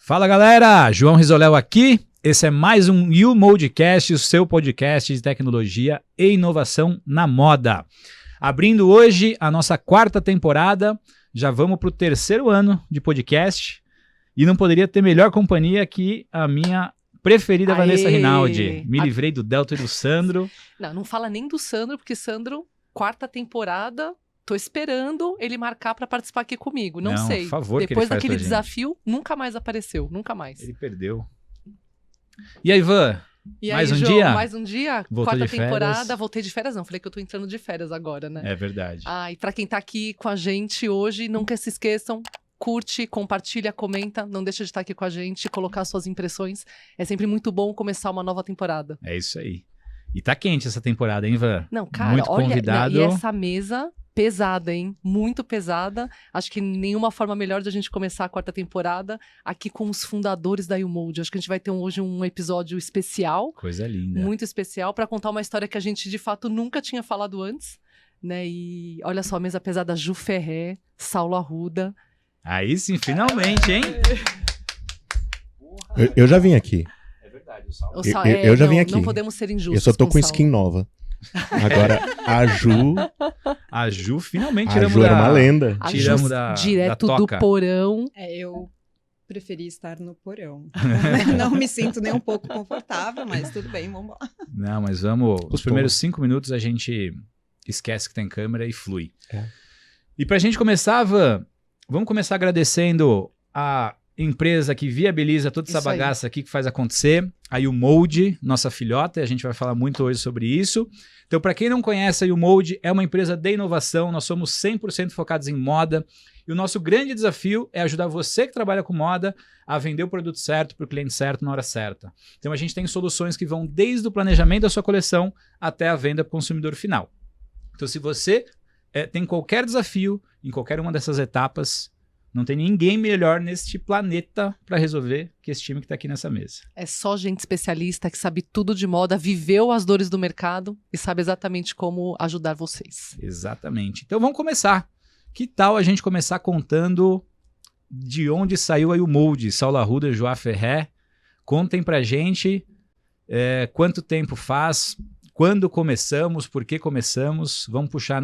Fala galera, João Risoléu aqui, esse é mais um YouMoldcast, o seu podcast de tecnologia e inovação na moda. Abrindo hoje a nossa 4ª temporada, já vamos para o 3º ano de podcast e não poderia ter melhor companhia que a minha preferida Vanessa Rinaldi. Me livrei do Delta e do Sandro. Não fala nem do Sandro, porque Sandro, 4ª temporada... Tô esperando ele marcar para participar aqui comigo. Não sei. Por favor, depois daquele desafio, nunca mais apareceu. Nunca mais. Ele perdeu. E aí, Ivan? Mais um dia? Mais um dia? Voltou 4ª de férias? Temporada. Voltei de férias, não. Falei que eu tô entrando de férias agora, né? É verdade. E pra quem tá aqui com a gente hoje, nunca se esqueçam. Curte, compartilha, comenta. Não deixa de estar aqui com a gente, colocar suas impressões. É sempre muito bom começar uma nova temporada. É isso aí. E tá quente essa temporada, hein, Ivan? Não, cara, muito olha... convidado. Não, e essa mesa... pesada, hein? Muito pesada. Acho que nenhuma forma melhor de a gente começar a 4ª temporada aqui com os fundadores da YouMold. Acho que a gente vai ter hoje um episódio especial. Coisa linda. Muito especial, para contar uma história que a gente, de fato, nunca tinha falado antes. Né? E olha só, a mesa pesada, Ju Ferré, Saulo Arruda. Aí sim, finalmente, hein? Eu já vim aqui. É verdade, o Saulo. Eu já vim aqui. Não podemos ser injustos. Eu só tô com skin nova. Agora, a Ju... A Ju, finalmente A tiramos Ju era uma lenda. Tiramos da direto da do toca. porão. Eu preferi estar no porão. Não me sinto nem um pouco confortável, mas tudo bem, vamos lá. Não, mas vamos... Os primeiros 5 minutos a gente esquece que tem câmera e flui. E pra gente começar, Van, vamos começar agradecendo a empresa que viabiliza toda essa bagaça aqui, que faz acontecer, a YouMold, nossa filhota, e a gente vai falar muito hoje sobre isso. Então, para quem não conhece, a YouMold é uma empresa de inovação, nós somos 100% focados em moda, e o nosso grande desafio é ajudar você que trabalha com moda a vender o produto certo para o cliente certo na hora certa. Então, a gente tem soluções que vão desde o planejamento da sua coleção até a venda para o consumidor final. Então, se você tem qualquer desafio em qualquer uma dessas etapas, não tem ninguém melhor neste planeta para resolver que esse time que está aqui nessa mesa. É só gente especialista que sabe tudo de moda, viveu as dores do mercado e sabe exatamente como ajudar vocês. Exatamente. Então vamos começar. Que tal a gente começar contando de onde saiu a YouMold? Saulo Arruda, João Ferré. Contem pra gente quanto tempo faz, quando começamos, por que começamos. Vamos puxar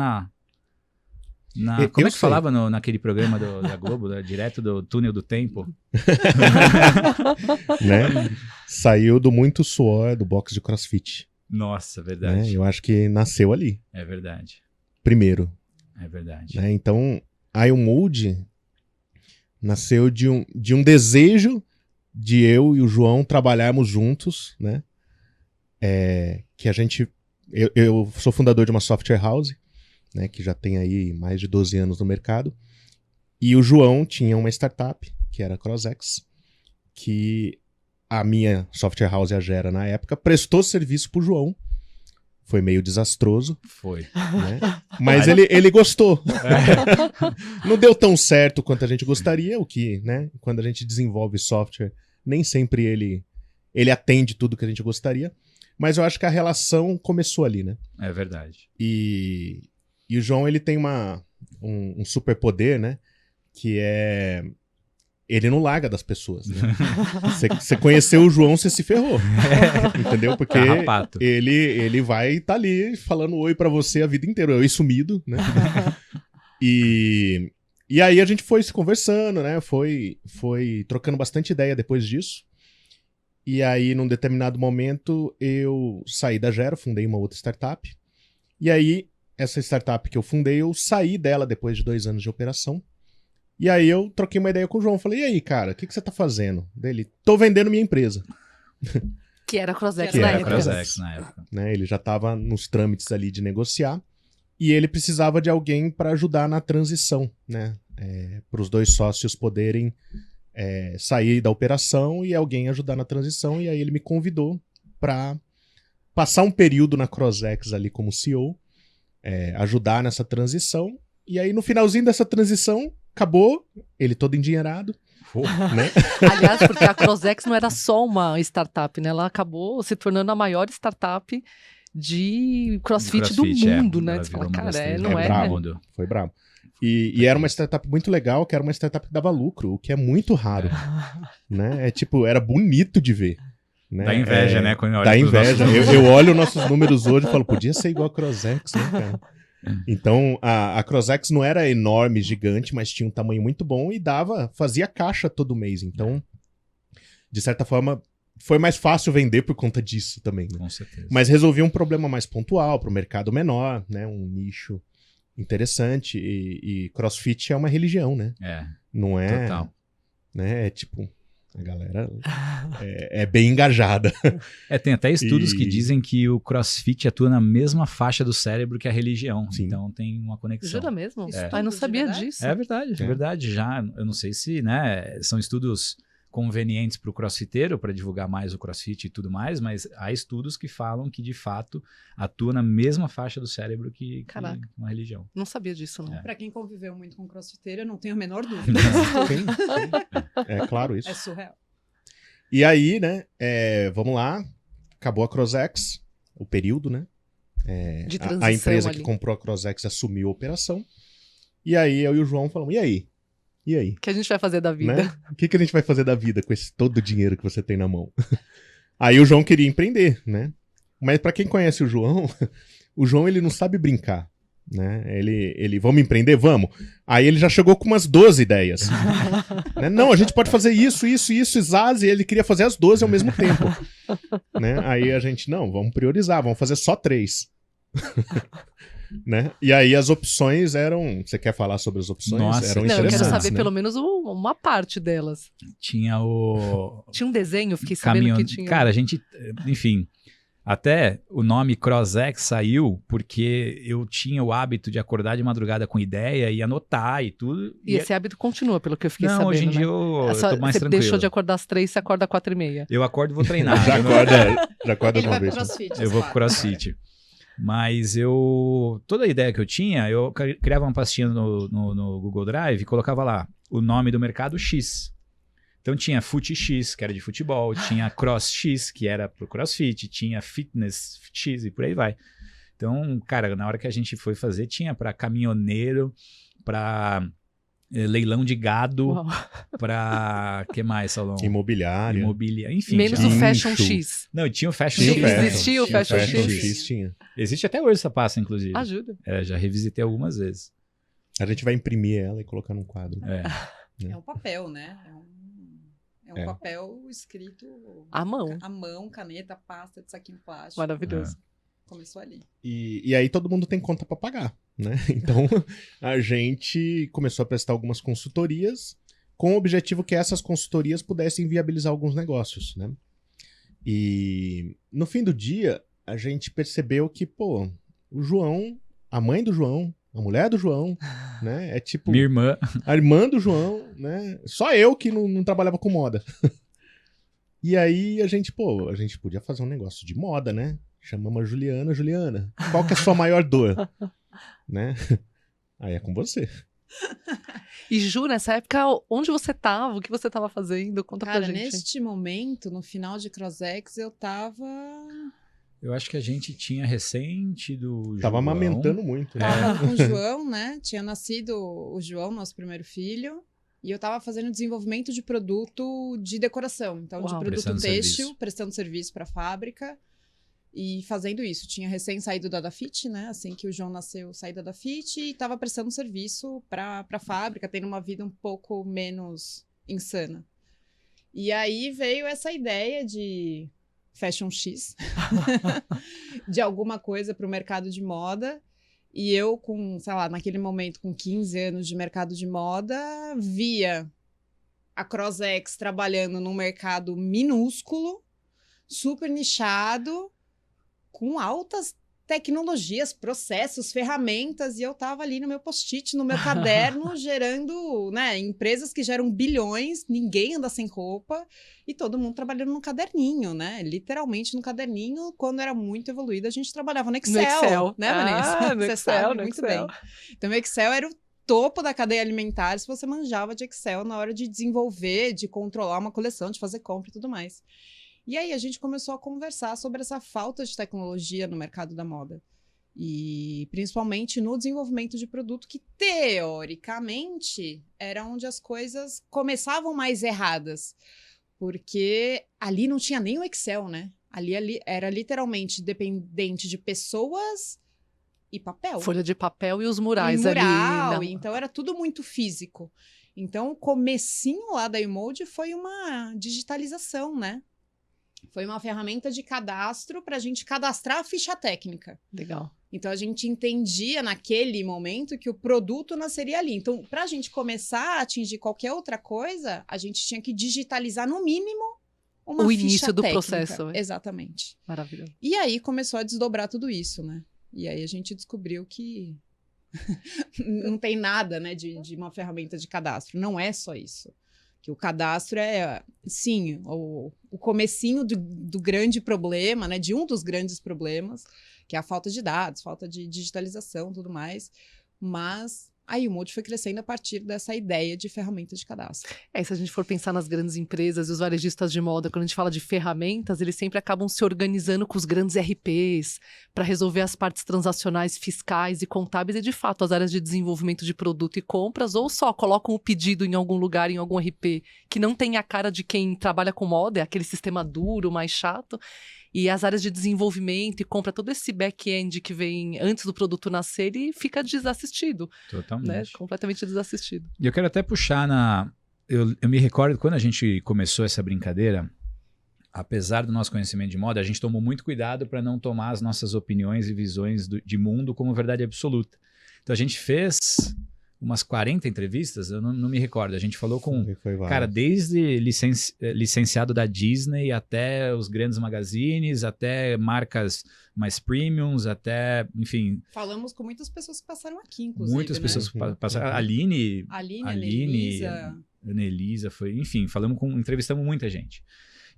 como é que falava naquele programa da Globo, direto do túnel do tempo? Né? Saiu do muito suor do box de CrossFit. Nossa, verdade. Né? Eu acho que nasceu ali. É verdade. Primeiro. É verdade. Né? Então, a YouMold nasceu de um desejo de eu e o João trabalharmos juntos, né? Que a gente... Eu sou fundador de uma software house, né, que já tem aí mais de 12 anos no mercado. E o João tinha uma startup, que era a CrossX, que a minha software house, a Gera, na época, prestou serviço pro João. Foi meio desastroso. Foi. Né? Mas ele gostou. Não deu tão certo quanto a gente gostaria, o que, né, quando a gente desenvolve software, nem sempre ele atende tudo que a gente gostaria. Mas eu acho que a relação começou ali, né? É verdade. E o João, ele tem um superpoder, né? Que é... Ele não larga das pessoas, né? Você conheceu o João, você se ferrou. Entendeu? Porque ele vai estar ali falando oi pra você a vida inteira. Oi sumido, né? E aí a gente foi se conversando, né? Foi trocando bastante ideia depois disso. E aí, num determinado momento, eu saí da Gera, fundei uma outra startup. E aí... Essa startup que eu fundei, eu saí dela depois de 2 anos de operação. E aí eu troquei uma ideia com o João. Falei, e aí, cara, o que você tá fazendo? Dele, tô vendendo minha empresa. Que era a CrossX na época. CrossX na época. Né, ele já tava nos trâmites ali de negociar. E ele precisava de alguém para ajudar na transição, né? Para os 2 sócios poderem sair da operação e alguém ajudar na transição. E aí ele me convidou para passar um período na CrossX ali como CEO. Ajudar nessa transição. E aí, no finalzinho dessa transição, acabou, ele todo endinheirado. Né? Aliás, porque a CrossX não era só uma startup, né? Ela acabou se tornando a maior startup de CrossFit do mundo, né? Você fala, cara, não é? Foi brabo. E era uma startup muito legal, que era uma startup que dava lucro, o que é muito raro. Né? Era bonito de ver. Né? Dá inveja, né? Quando Dá inveja. Eu olho nossos números hoje e falo, podia ser igual a Crozex, né, cara? Então, a Crozex não era enorme, gigante, mas tinha um tamanho muito bom e fazia caixa todo mês. Então, de certa forma, foi mais fácil vender por conta disso também. Né? Com certeza. Mas resolvia um problema mais pontual para o mercado menor, né? Um nicho interessante. E CrossFit é uma religião, né? Não é... Total. Né? É tipo... A galera é bem engajada. Tem até estudos que dizem que o CrossFit atua na mesma faixa do cérebro que a religião. Sim. Então tem uma conexão. Jura mesmo? É. Eu não sabia disso. É verdade. Já, eu não sei se, né, são estudos convenientes para o crossfiteiro, para divulgar mais o crossfit e tudo mais, mas há estudos que falam que, de fato, atua na mesma faixa do cérebro que uma religião. Não sabia disso, não. Pra quem conviveu muito com crossfiteiro, eu não tenho a menor dúvida. Sim. É claro isso. É surreal. E aí, né, vamos lá, acabou a Crozex, o período, né? De transição a empresa ali. que comprou a Crozex assumiu a operação. E aí eu e o João falamos, e aí? O que a gente vai fazer da vida? Né? O que a gente vai fazer da vida com todo o dinheiro que você tem na mão? Aí o João queria empreender, né? Mas pra quem conhece o João ele não sabe brincar, né? Ele vamos empreender? Vamos. Aí ele já chegou com umas 12 ideias. Né? Não, a gente pode fazer isso, Zaz, e ele queria fazer as 12 ao mesmo tempo. Né? Aí a gente, não, vamos priorizar, vamos fazer só 3. Né? E aí as opções eram... Você quer falar sobre as opções? Nossa, eram Não, eu interessantes, quero saber né? pelo menos uma parte delas. Tinha o... Tinha um desenho, fiquei sabendo que tinha. Cara, a gente... Enfim, até o nome Crozex saiu porque eu tinha o hábito de acordar de madrugada com ideia e anotar e tudo. E esse hábito continua, pelo que eu fiquei sabendo. Não, hoje em dia né? eu tô mais você tranquilo. deixou de acordar às 3, você acorda às 4h30. Eu acordo e vou treinar. Já acorda Ele uma vai pro vez. Né? crossfit. Eu vou pro CrossFit. Mas toda a ideia que eu tinha, eu criava uma pastinha no Google Drive e colocava lá o nome do mercado X. Então tinha Fute X, que era de futebol, tinha Cross X, que era pro CrossFit, tinha Fitness X e por aí vai. Então, cara, na hora que a gente foi fazer, tinha para caminhoneiro, para leilão de gado, para que mais, Salão? Imobiliária. Enfim. Menos tinha... o Fashion X. Não, tinha o Fashion Tinha o X. Fashion. Existia o Fashion X? Tinha. Existe até hoje essa pasta, inclusive. Ajuda. Já revisitei algumas vezes. A gente vai imprimir ela e colocar num quadro. É um papel, né? É um papel escrito à mão. À mão, caneta, pasta de saquinho plástico. Maravilhoso. Começou ali. E aí todo mundo tem conta para pagar, né? Então a gente começou a prestar algumas consultorias com o objetivo que essas consultorias pudessem viabilizar alguns negócios, né? E no fim do dia a gente percebeu que, pô, o João, a mãe do João, a mulher do João, né? É tipo... Minha irmã. A irmã do João, né? Só eu que não trabalhava com moda. E aí a gente podia fazer um negócio de moda, né? Chamamos a Juliana, qual que é a sua maior dor? Né? Aí é com você. E Ju, nessa época, onde você tava? O que você tava fazendo? Conta pra gente. Neste momento, no final de Crozex, eu tava... Eu acho que a gente tinha recente do Tava João. amamentando muito. Né? Tava com o João, né? Tinha nascido o João, nosso primeiro filho. E eu tava fazendo desenvolvimento de produto de decoração. Então, de produto Prestando têxtil, serviço. prestando serviço para a fábrica. E fazendo isso. Tinha recém saído da Dafit, né? Assim que o João nasceu, saí da Dafit e tava prestando serviço para a fábrica, tendo uma vida um pouco menos insana. E aí veio essa ideia de Fashion X, de alguma coisa para o mercado de moda. E eu, sei lá, naquele momento, com 15 anos de mercado de moda, via a Crozex trabalhando num mercado minúsculo, super nichado, com altas tecnologias, processos, ferramentas, e eu tava ali no meu post-it, no meu caderno, gerando, né, empresas que geram bilhões, ninguém anda sem roupa, e todo mundo trabalhando no caderninho, né, literalmente no caderninho. Quando era muito evoluído, a gente trabalhava no Excel, né, Vanessa? No Você Excel, sabe no muito Excel. bem. Então, o Excel era o topo da cadeia alimentar se você manjava de Excel na hora de desenvolver, de controlar uma coleção, de fazer compra e tudo mais. E aí a gente começou a conversar sobre essa falta de tecnologia no mercado da moda. E principalmente no desenvolvimento de produto, que teoricamente era onde as coisas começavam mais erradas. Porque ali não tinha nem o Excel, né? Ali era literalmente dependente de pessoas e papel. Folha de papel e os murais e mural, ali. Então era tudo muito físico. Então o comecinho lá da Umold foi uma digitalização, né? Foi uma ferramenta de cadastro para a gente cadastrar a ficha técnica. Legal. Então a gente entendia naquele momento que o produto nasceria ali. Então, para a gente começar a atingir qualquer outra coisa, a gente tinha que digitalizar no mínimo uma o ficha início do técnica. processo. Exatamente. Maravilhoso. E aí começou a desdobrar tudo isso, né? E aí a gente descobriu que não tem nada, né, de uma ferramenta de cadastro. Não é só isso. Que o cadastro é, sim, o comecinho do grande problema, né, de um dos grandes problemas, que é a falta de dados, falta de digitalização e tudo mais. Mas a Umold foi crescendo a partir dessa ideia de ferramenta de cadastro. Se a gente for pensar nas grandes empresas e os varejistas de moda, quando a gente fala de ferramentas, eles sempre acabam se organizando com os grandes RPs para resolver as partes transacionais, fiscais e contábeis e, de fato, as áreas de desenvolvimento de produto e compras, ou só colocam o pedido em algum lugar, em algum RP, que não tem a cara de quem trabalha com moda, é aquele sistema duro, mais chato. E as áreas de desenvolvimento e compra, todo esse back-end que vem antes do produto nascer, ele fica desassistido. Totalmente. Né? Completamente desassistido. E eu quero até puxar eu me recordo quando a gente começou essa brincadeira, apesar do nosso conhecimento de moda, a gente tomou muito cuidado para não tomar as nossas opiniões e visões de mundo como verdade absoluta. Então a gente fez umas 40 entrevistas, eu não me recordo. A gente falou com, cara, desde licenciado da Disney até os grandes magazines, até marcas mais premiums, até, enfim... Falamos com muitas pessoas que passaram aqui, inclusive, muitas pessoas que passaram. Aline, Ana Elisa, enfim, entrevistamos muita gente.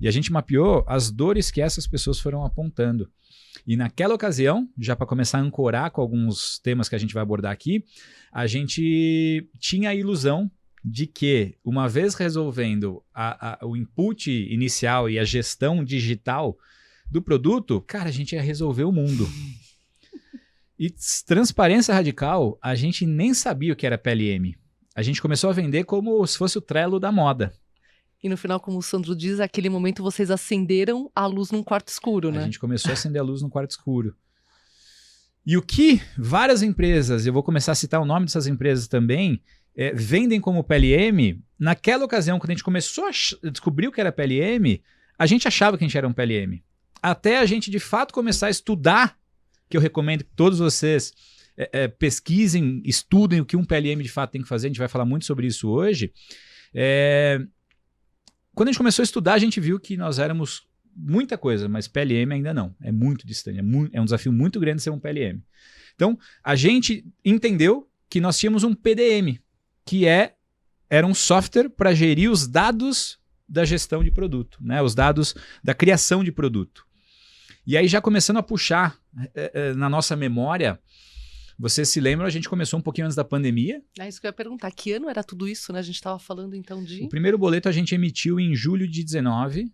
E a gente mapeou as dores que essas pessoas foram apontando. E naquela ocasião, já para começar a ancorar com alguns temas que a gente vai abordar aqui, a gente tinha a ilusão de que, uma vez resolvendo o input inicial e a gestão digital do produto, cara, a gente ia resolver o mundo. E transparência radical, a gente nem sabia o que era PLM. A gente começou a vender como se fosse o Trello da moda. E no final, como o Sandro diz, naquele momento vocês acenderam a luz num quarto escuro, né? A gente começou a acender a luz no quarto escuro. E o que várias empresas, eu vou começar a citar o nome dessas empresas também, vendem como PLM, naquela ocasião, quando a gente começou a descobrir o que era PLM, a gente achava que a gente era um PLM. Até a gente, de fato, começar a estudar, que eu recomendo que todos vocês pesquisem, estudem o que um PLM de fato tem que fazer, a gente vai falar muito sobre isso hoje. Quando a gente começou a estudar, a gente viu que nós éramos muita coisa, mas PLM ainda não. É muito distante, é um desafio muito grande ser um PLM. Então, a gente entendeu que nós tínhamos um PDM, que era um software para gerir os dados da gestão de produto, né? Os dados da criação de produto. E aí, já começando a puxar na nossa memória, vocês se lembram, a gente começou um pouquinho antes da pandemia. É isso que eu ia perguntar. Que ano era tudo isso, né? A gente estava falando então de... O primeiro boleto a gente emitiu em julho de 19,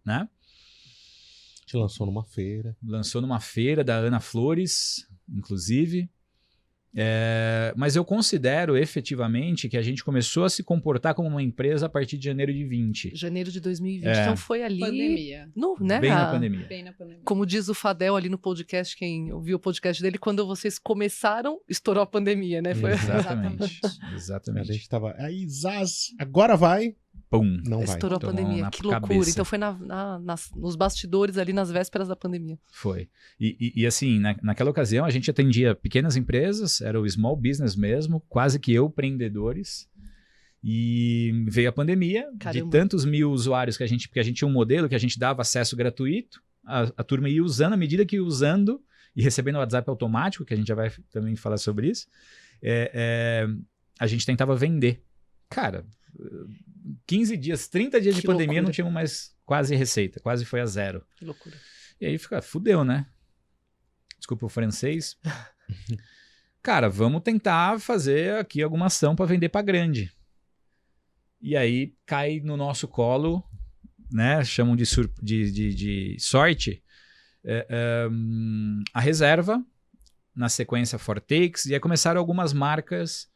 né? A gente lançou numa feira. Lançou numa feira da Ana Flores, inclusive. Mas eu considero efetivamente que a gente começou a se comportar como uma empresa a partir de janeiro de 20. Janeiro de 2020. Então foi ali... Pandemia. Né? Bem na pandemia. Bem na pandemia. Como diz o Fadel ali no podcast, quem ouviu o podcast dele, quando vocês começaram, estourou a pandemia, né? Foi... Exatamente. A gente tava... Aí, agora vai... Pum. Não vai. Estourou a pandemia, que loucura. Cabeça. Então foi nos bastidores ali, nas vésperas da pandemia. Foi. E assim, naquela ocasião a gente atendia pequenas empresas, era o small business mesmo, quase que empreendedores. E veio a pandemia, Caramba. de tantos mil usuários porque a gente tinha um modelo que a gente dava acesso gratuito, a turma ia usando, à medida que ia usando e recebendo o WhatsApp automático, que a gente já vai também falar sobre isso, a gente tentava vender. Cara, 15 dias, 30 dias de pandemia, loucura. não tínhamos mais quase receita, quase foi a zero. Que loucura. E aí fudeu, né? Desculpa o francês. Cara, vamos tentar fazer aqui alguma ação para vender para grande. E aí cai no nosso colo, né? Chamam de sorte, a reserva na sequência Fortex, e aí começaram algumas marcas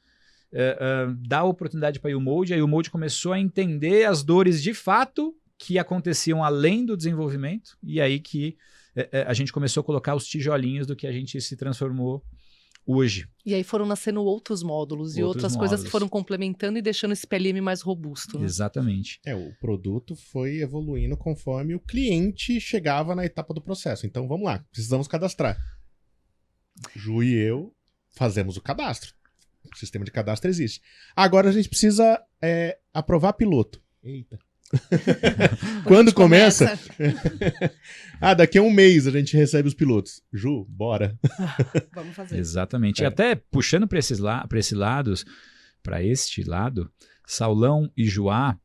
dar oportunidade para a U-Mold. A U-Mold começou a entender as dores de fato que aconteciam além do desenvolvimento, e aí que a gente começou a colocar os tijolinhos do que a gente se transformou hoje. E aí foram nascendo outros módulos e outras coisas que foram complementando e deixando esse PLM mais robusto. Né? Exatamente. O produto foi evoluindo conforme o cliente chegava na etapa do processo. Então, vamos lá, precisamos cadastrar. Ju e eu fazemos o cadastro. O sistema de cadastro existe. Agora a gente precisa aprovar piloto. Eita. Quando começa? Daqui a um mês a gente recebe os pilotos. Ju, bora. Vamos fazer. Exatamente. E até puxando para este lado, Saulão e Joá,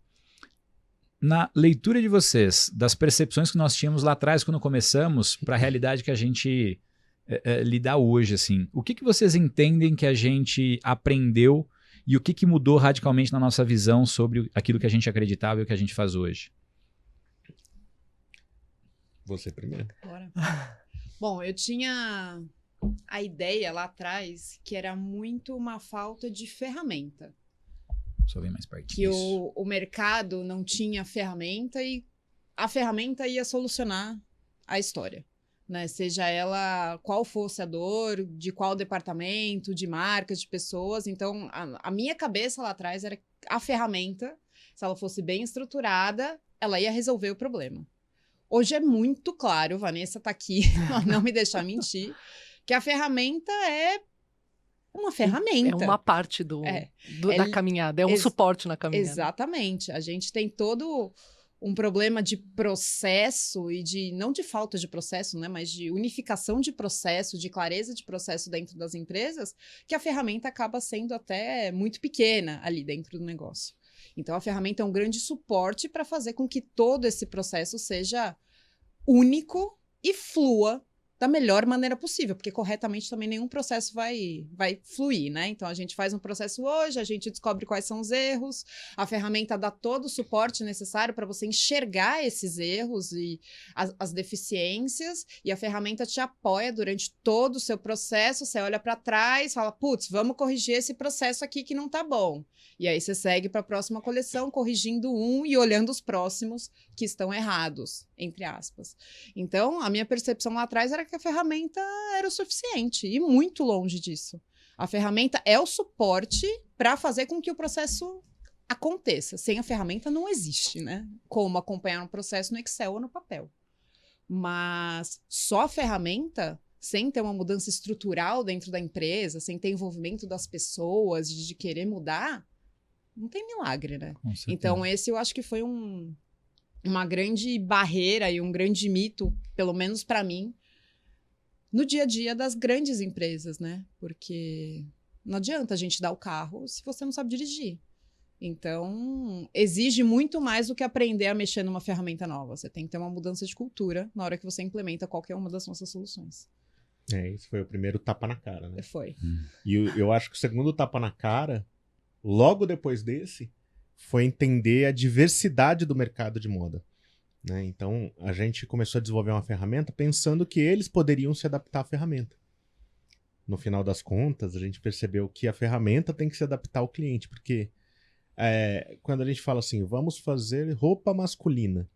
na leitura de vocês, das percepções que nós tínhamos lá atrás quando começamos, para a realidade que a gente lidar hoje, assim, o que vocês entendem que a gente aprendeu e o que mudou radicalmente na nossa visão sobre aquilo que a gente acreditava e o que a gente faz hoje? Você primeiro. Bora. Bom, eu tinha a ideia lá atrás que era muito uma falta de ferramenta. Só vem mais perto. Que o mercado não tinha ferramenta e a ferramenta ia solucionar a história. Né? Seja ela qual fosse a dor, de qual departamento, de marcas, de pessoas. Então, a minha cabeça lá atrás era a ferramenta, se ela fosse bem estruturada, ela ia resolver o problema. Hoje é muito claro, Vanessa tá aqui, não me deixar mentir, que a ferramenta é uma ferramenta. É uma parte da caminhada, é um suporte na caminhada. Exatamente. A gente tem todo um problema de processo e não de falta de processo, né, mas de unificação de processo, de clareza de processo dentro das empresas, que a ferramenta acaba sendo até muito pequena ali dentro do negócio. Então, a ferramenta é um grande suporte para fazer com que todo esse processo seja único e flua da melhor maneira possível, porque corretamente também nenhum processo vai fluir, né? Então, a gente faz um processo hoje, a gente descobre quais são os erros, a ferramenta dá todo o suporte necessário para você enxergar esses erros e as deficiências, e a ferramenta te apoia durante todo o seu processo, você olha para trás, fala, putz, vamos corrigir esse processo aqui que não tá bom. E aí você segue para a próxima coleção, corrigindo um e olhando os próximos que estão errados, entre aspas. Então, a minha percepção lá atrás era que a ferramenta era o suficiente, e muito longe disso. A ferramenta é o suporte para fazer com que o processo aconteça. Sem a ferramenta não existe, né? Como acompanhar um processo no Excel ou no papel. Mas só a ferramenta, sem ter uma mudança estrutural dentro da empresa, sem ter envolvimento das pessoas, de querer mudar, não tem milagre, né? Então, esse eu acho que foi uma grande barreira e um grande mito, pelo menos para mim, no dia a dia das grandes empresas, né? Porque não adianta a gente dar o carro se você não sabe dirigir. Então, exige muito mais do que aprender a mexer numa ferramenta nova. Você tem que ter uma mudança de cultura na hora que você implementa qualquer uma das nossas soluções. Esse foi o primeiro tapa na cara, né? Foi. E eu acho que o segundo tapa na cara, logo depois desse, foi entender a diversidade do mercado de moda. Né? Então, a gente começou a desenvolver uma ferramenta pensando que eles poderiam se adaptar à ferramenta. No final das contas, a gente percebeu que a ferramenta tem que se adaptar ao cliente, porque quando a gente fala assim, vamos fazer roupa masculina,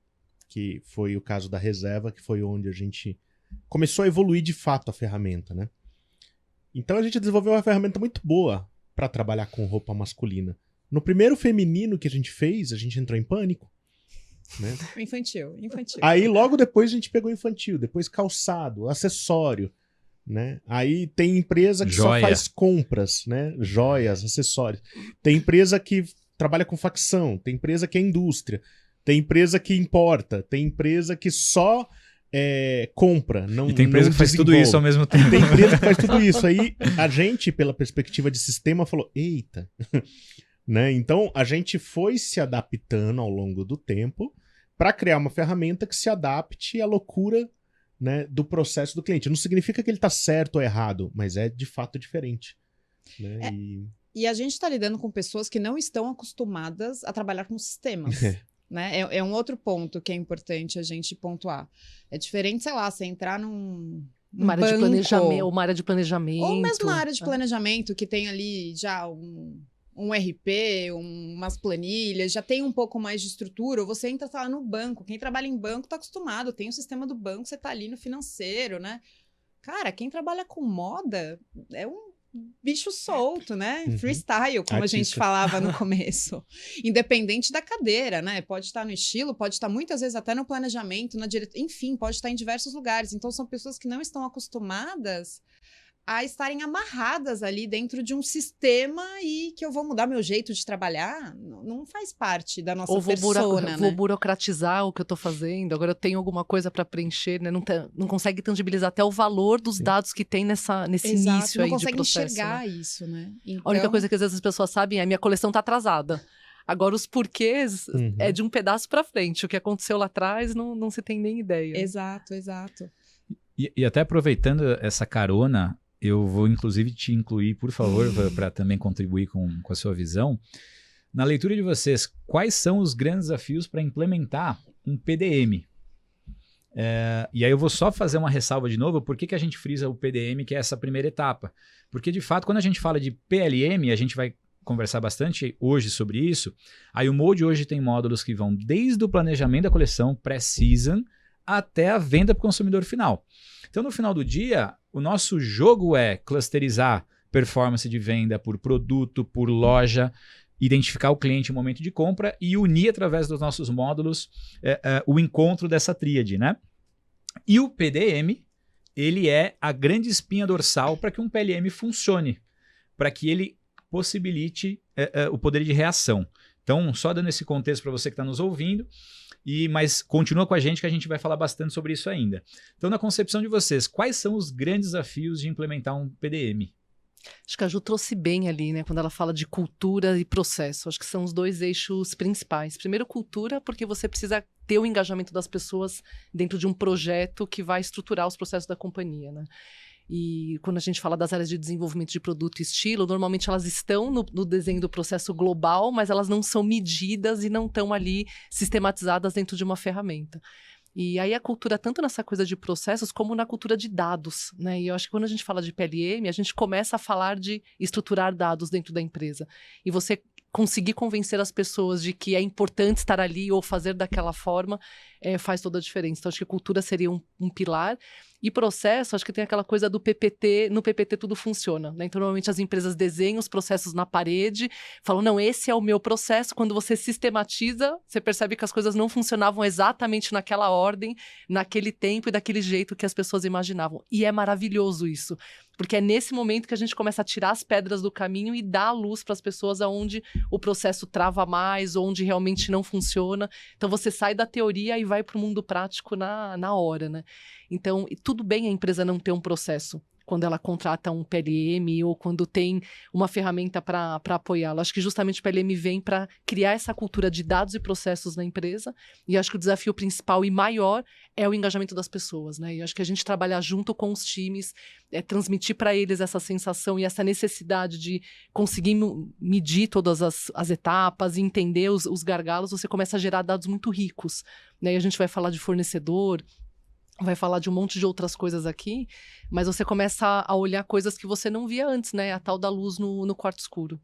que foi o caso da Reserva, que foi onde a gente começou a evoluir de fato a ferramenta, né? Então, a gente desenvolveu uma ferramenta muito boa para trabalhar com roupa masculina. No primeiro feminino que a gente fez, a gente entrou em pânico. Né? Infantil. Aí logo depois a gente pegou infantil, depois calçado, acessório, né? Aí tem empresa que só faz compras, né? Joias, acessórios. Tem empresa que trabalha com facção, tem empresa que é indústria, tem empresa que importa, tem empresa que só compra, não e tem empresa que faz tudo isso ao mesmo tempo. Tem empresa que faz tudo isso. Aí a gente, pela perspectiva de sistema, falou, eita... Né? Então, a gente foi se adaptando ao longo do tempo para criar uma ferramenta que se adapte à loucura, né, do processo do cliente. Não significa que ele está certo ou errado, mas é de fato diferente. Né? E a gente está lidando com pessoas que não estão acostumadas a trabalhar com sistemas. Né? É um outro ponto que é importante a gente pontuar. É diferente, sei lá, você entrar uma área de planejamento, uma área de planejamento. Ou mesmo na área de planejamento, que tem ali já um RP, umas planilhas, já tem um pouco mais de estrutura, ou você entra lá no banco. Quem trabalha em banco tá acostumado, tem o sistema do banco, você tá ali no financeiro, né? Cara, quem trabalha com moda é um bicho solto, né? Freestyle, como a gente falava no começo. Independente da cadeira, né? Pode estar no estilo, pode estar muitas vezes até no planejamento, na diretoria, enfim, pode estar em diversos lugares. Então, são pessoas que não estão acostumadas a estarem amarradas ali dentro de um sistema e que eu vou mudar meu jeito de trabalhar, não faz parte da nossa persona, né? Vou burocratizar o que eu tô fazendo, agora eu tenho alguma coisa para preencher, né? Não consegue tangibilizar até o valor dos dados que tem nesse início aí de processo. Não consegue enxergar isso, né? Então... A única coisa que às vezes as pessoas sabem é: minha coleção tá atrasada. Agora, os porquês é de um pedaço para frente. O que aconteceu lá atrás não se tem nem ideia. Exato. E até aproveitando essa carona, eu vou inclusive te incluir, por favor, para também contribuir com a sua visão. Na leitura de vocês, quais são os grandes desafios para implementar um PDM? E aí eu vou só fazer uma ressalva de novo, por que a gente frisa o PDM, que é essa primeira etapa? Porque, de fato, quando a gente fala de PLM, a gente vai conversar bastante hoje sobre isso. Aí o Mold hoje tem módulos que vão desde o planejamento da coleção, pré-season, até a venda para o consumidor final. Então, no final do dia, o nosso jogo é clusterizar performance de venda por produto, por loja, identificar o cliente no momento de compra e unir através dos nossos módulos o encontro dessa tríade, né? E o PDM, ele é a grande espinha dorsal para que um PLM funcione, para que ele possibilite o poder de reação. Então, só dando esse contexto para você que está nos ouvindo, mas continua com a gente que a gente vai falar bastante sobre isso ainda. Então, na concepção de vocês, quais são os grandes desafios de implementar um PDM? Acho que a Ju trouxe bem ali, né, quando ela fala de cultura e processo. Acho que são os dois eixos principais. Primeiro, cultura, porque você precisa ter o engajamento das pessoas dentro de um projeto que vai estruturar os processos da companhia, né? E quando a gente fala das áreas de desenvolvimento de produto e estilo, normalmente elas estão no desenho do processo global, mas elas não são medidas e não estão ali sistematizadas dentro de uma ferramenta. E aí a cultura, tanto nessa coisa de processos, como na cultura de dados, né? E eu acho que quando a gente fala de PLM, a gente começa a falar de estruturar dados dentro da empresa. E você conseguir convencer as pessoas de que é importante estar ali ou fazer daquela forma faz toda a diferença. Então, acho que cultura seria um pilar. E processo, acho que tem aquela coisa do PPT, no PPT tudo funciona, né? Então, normalmente as empresas desenham os processos na parede, falam, não, esse é o meu processo. Quando você sistematiza, você percebe que as coisas não funcionavam exatamente naquela ordem, naquele tempo e daquele jeito que as pessoas imaginavam. E é maravilhoso isso, porque é nesse momento que a gente começa a tirar as pedras do caminho e dar a luz para as pessoas aonde o processo trava mais, onde realmente não funciona. Então, você sai da teoria e vai para o mundo prático na hora, né? Então, tudo bem a empresa não ter um processo quando ela contrata um PLM ou quando tem uma ferramenta para apoiá-la. Acho que justamente o PLM vem para criar essa cultura de dados e processos na empresa, e acho que o desafio principal e maior é o engajamento das pessoas, né? E acho que a gente trabalhar junto com os times, transmitir para eles essa sensação e essa necessidade de conseguir medir todas as etapas e entender os gargalos, você começa a gerar dados muito ricos, né? E a gente vai falar de fornecedor, vai falar de um monte de outras coisas aqui, mas você começa a olhar coisas que você não via antes, né? A tal da luz no quarto escuro.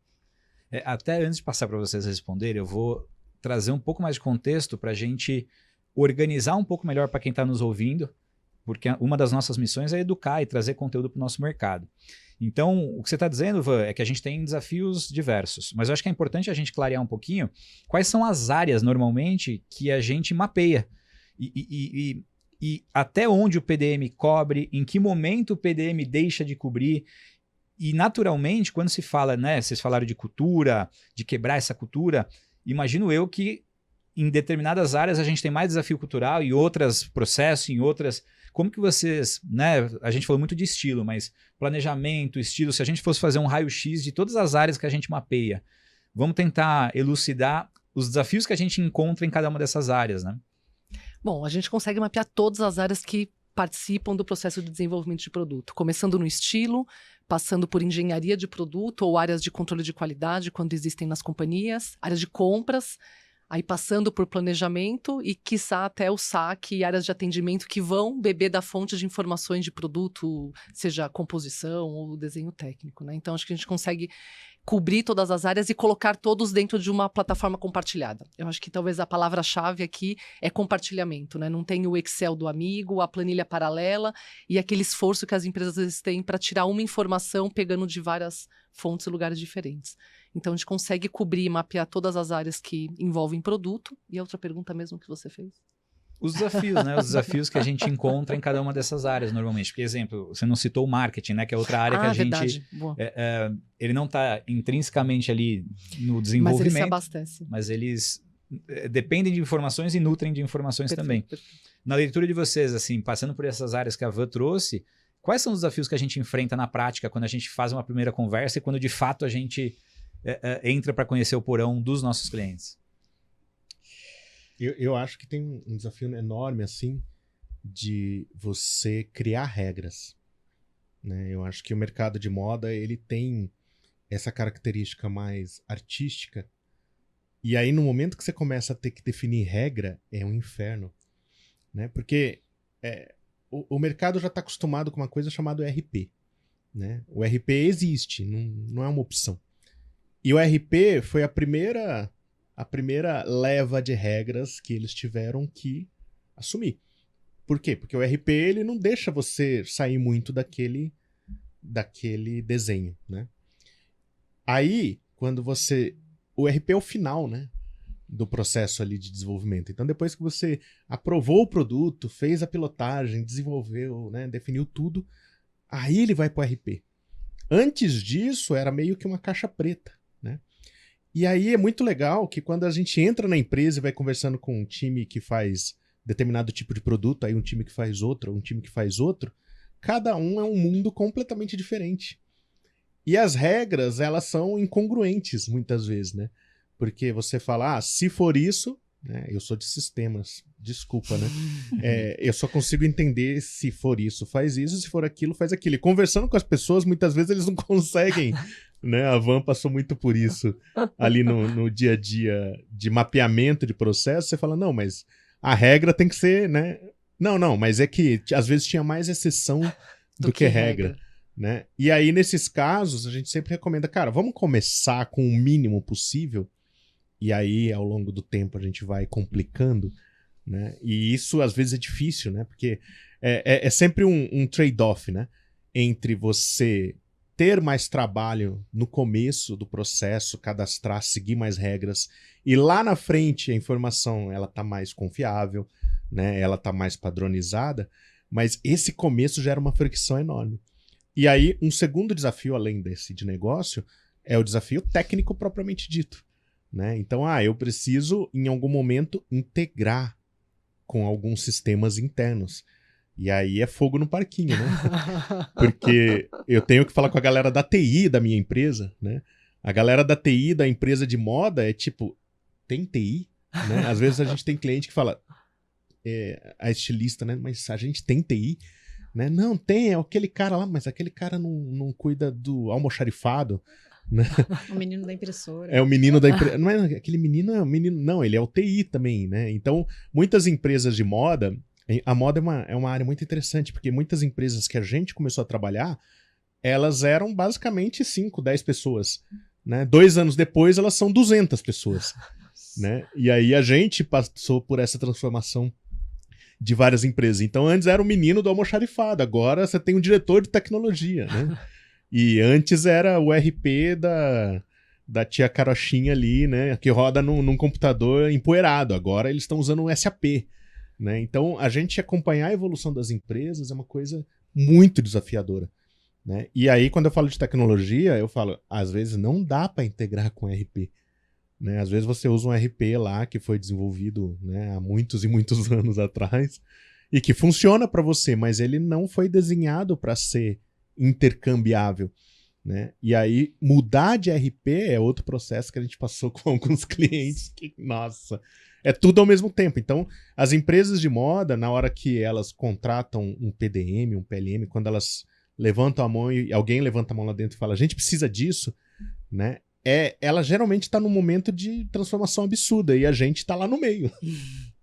Até antes de passar para vocês responderem, eu vou trazer um pouco mais de contexto para a gente organizar um pouco melhor para quem está nos ouvindo, porque uma das nossas missões é educar e trazer conteúdo para o nosso mercado. Então, o que você está dizendo, Van, é que a gente tem desafios diversos, mas eu acho que é importante a gente clarear um pouquinho quais são as áreas, normalmente, que a gente mapeia. E até onde o PDM cobre, em que momento o PDM deixa de cobrir. E, naturalmente, quando se fala, né, vocês falaram de cultura, de quebrar essa cultura, imagino eu que em determinadas áreas a gente tem mais desafio cultural e outras processos, em outras... Como que vocês, né, a gente falou muito de estilo, mas planejamento, estilo, se a gente fosse fazer um raio-x de todas as áreas que a gente mapeia, vamos tentar elucidar os desafios que a gente encontra em cada uma dessas áreas, né? Bom, a gente consegue mapear todas as áreas que participam do processo de desenvolvimento de produto, começando no estilo, passando por engenharia de produto ou áreas de controle de qualidade, quando existem nas companhias, áreas de compras, Aí passando por planejamento e, quiçá, até o saque e áreas de atendimento que vão beber da fonte de informações de produto, seja composição ou desenho técnico, né? Então, acho que a gente consegue cobrir todas as áreas e colocar todos dentro de uma plataforma compartilhada. Eu acho que talvez a palavra-chave aqui é compartilhamento, né? Não tem o Excel do amigo, a planilha paralela e aquele esforço que as empresas às vezes têm para tirar uma informação pegando de várias fontes e lugares diferentes. Então, a gente consegue cobrir e mapear todas as áreas que envolvem produto. E a outra pergunta mesmo que você fez? Os desafios, né? Os desafios que a gente encontra em cada uma dessas áreas, normalmente. Por exemplo, você não citou o marketing, né? Que é outra área que a gente... ele não está intrinsecamente ali no desenvolvimento. Mas ele se abastece. Mas eles dependem de informações e nutrem de informações também. Perfeito. Na leitura de vocês, assim, passando por essas áreas que a Van trouxe, quais são os desafios que a gente enfrenta na prática quando a gente faz uma primeira conversa e quando, de fato, a gente entra para conhecer o porão dos nossos clientes? Eu acho que tem um desafio enorme, assim, de você criar regras, né? Eu acho que o mercado de moda, ele tem essa característica mais artística, e aí no momento que você começa a ter que definir regra, é um inferno, né? Porque o mercado já está acostumado com uma coisa chamada ERP, né? O ERP existe, não é uma opção. E o ERP foi a primeira leva de regras que eles tiveram que assumir. Por quê? Porque o ERP ele não deixa você sair muito daquele desenho, né? Aí, quando o ERP é o final, né, do processo ali de desenvolvimento. Então, depois que você aprovou o produto, fez a pilotagem, desenvolveu, né, definiu tudo, aí ele vai para o ERP. Antes disso, era meio que uma caixa preta, né? E aí é muito legal que quando a gente entra na empresa e vai conversando com um time que faz determinado tipo de produto, aí um time que faz outro, um time que faz outro, cada um é um mundo completamente diferente. E as regras, elas são incongruentes muitas vezes, né? Porque você fala, se for isso, né? Eu sou de sistemas, desculpa, né? Eu só consigo entender se for isso, faz isso, se for aquilo, faz aquilo. E conversando com as pessoas, muitas vezes eles não conseguem, né? A Van passou muito por isso ali no dia a dia de mapeamento de processo. Você fala, não, mas a regra tem que ser, né? Não, mas é que às vezes tinha mais exceção do que regra, né? E aí, nesses casos, a gente sempre recomenda, cara, vamos começar com o mínimo possível. E aí, ao longo do tempo, a gente vai complicando, né? E isso, às vezes, é difícil, né? Porque é sempre um trade-off, né? Entre você ter mais trabalho no começo do processo, cadastrar, seguir mais regras, e lá na frente a informação ela tá mais confiável, né? Ela tá mais padronizada, mas esse começo gera uma fricção enorme. E aí, um segundo desafio, além desse de negócio, é o desafio técnico propriamente dito. Né? Então, eu preciso, em algum momento, integrar com alguns sistemas internos. E aí é fogo no parquinho, né? Porque eu tenho que falar com a galera da TI da minha empresa, né? A galera da TI da empresa de moda é tipo, tem TI? Né? Às vezes a gente tem cliente que fala, a estilista, né? Mas a gente tem TI? Né? Não, tem, é aquele cara lá, mas aquele cara não cuida do almoxarifado. Né? O menino da impressora. É o menino da impressora. Não é aquele menino, não, ele é o TI também, né? Então, muitas empresas de moda, a moda é uma área muito interessante, porque muitas empresas que a gente começou a trabalhar, elas eram basicamente 5, 10 pessoas. Né? 2 anos depois, elas são 200 pessoas. Né? E aí a gente passou por essa transformação de várias empresas. Então, antes era o menino do almoxarifado, agora você tem um diretor de tecnologia, né? E antes era o RP da tia Carochinha ali, né? Que roda num computador empoeirado. Agora eles estão usando um SAP. Né? Então, a gente acompanhar a evolução das empresas é uma coisa muito desafiadora. Né? E aí, quando eu falo de tecnologia, eu falo, às vezes não dá para integrar com RP. Né? Às vezes você usa um RP lá que foi desenvolvido, né, há muitos e muitos anos atrás e que funciona para você, mas ele não foi desenhado para ser intercambiável, né? E aí mudar de RP é outro processo que a gente passou com alguns clientes que, nossa, é tudo ao mesmo tempo. Então, as empresas de moda, na hora que elas contratam um PDM, um PLM, quando elas levantam a mão e alguém levanta a mão lá dentro e fala, a gente precisa disso, né? ela geralmente está num momento de transformação absurda e a gente está lá no meio.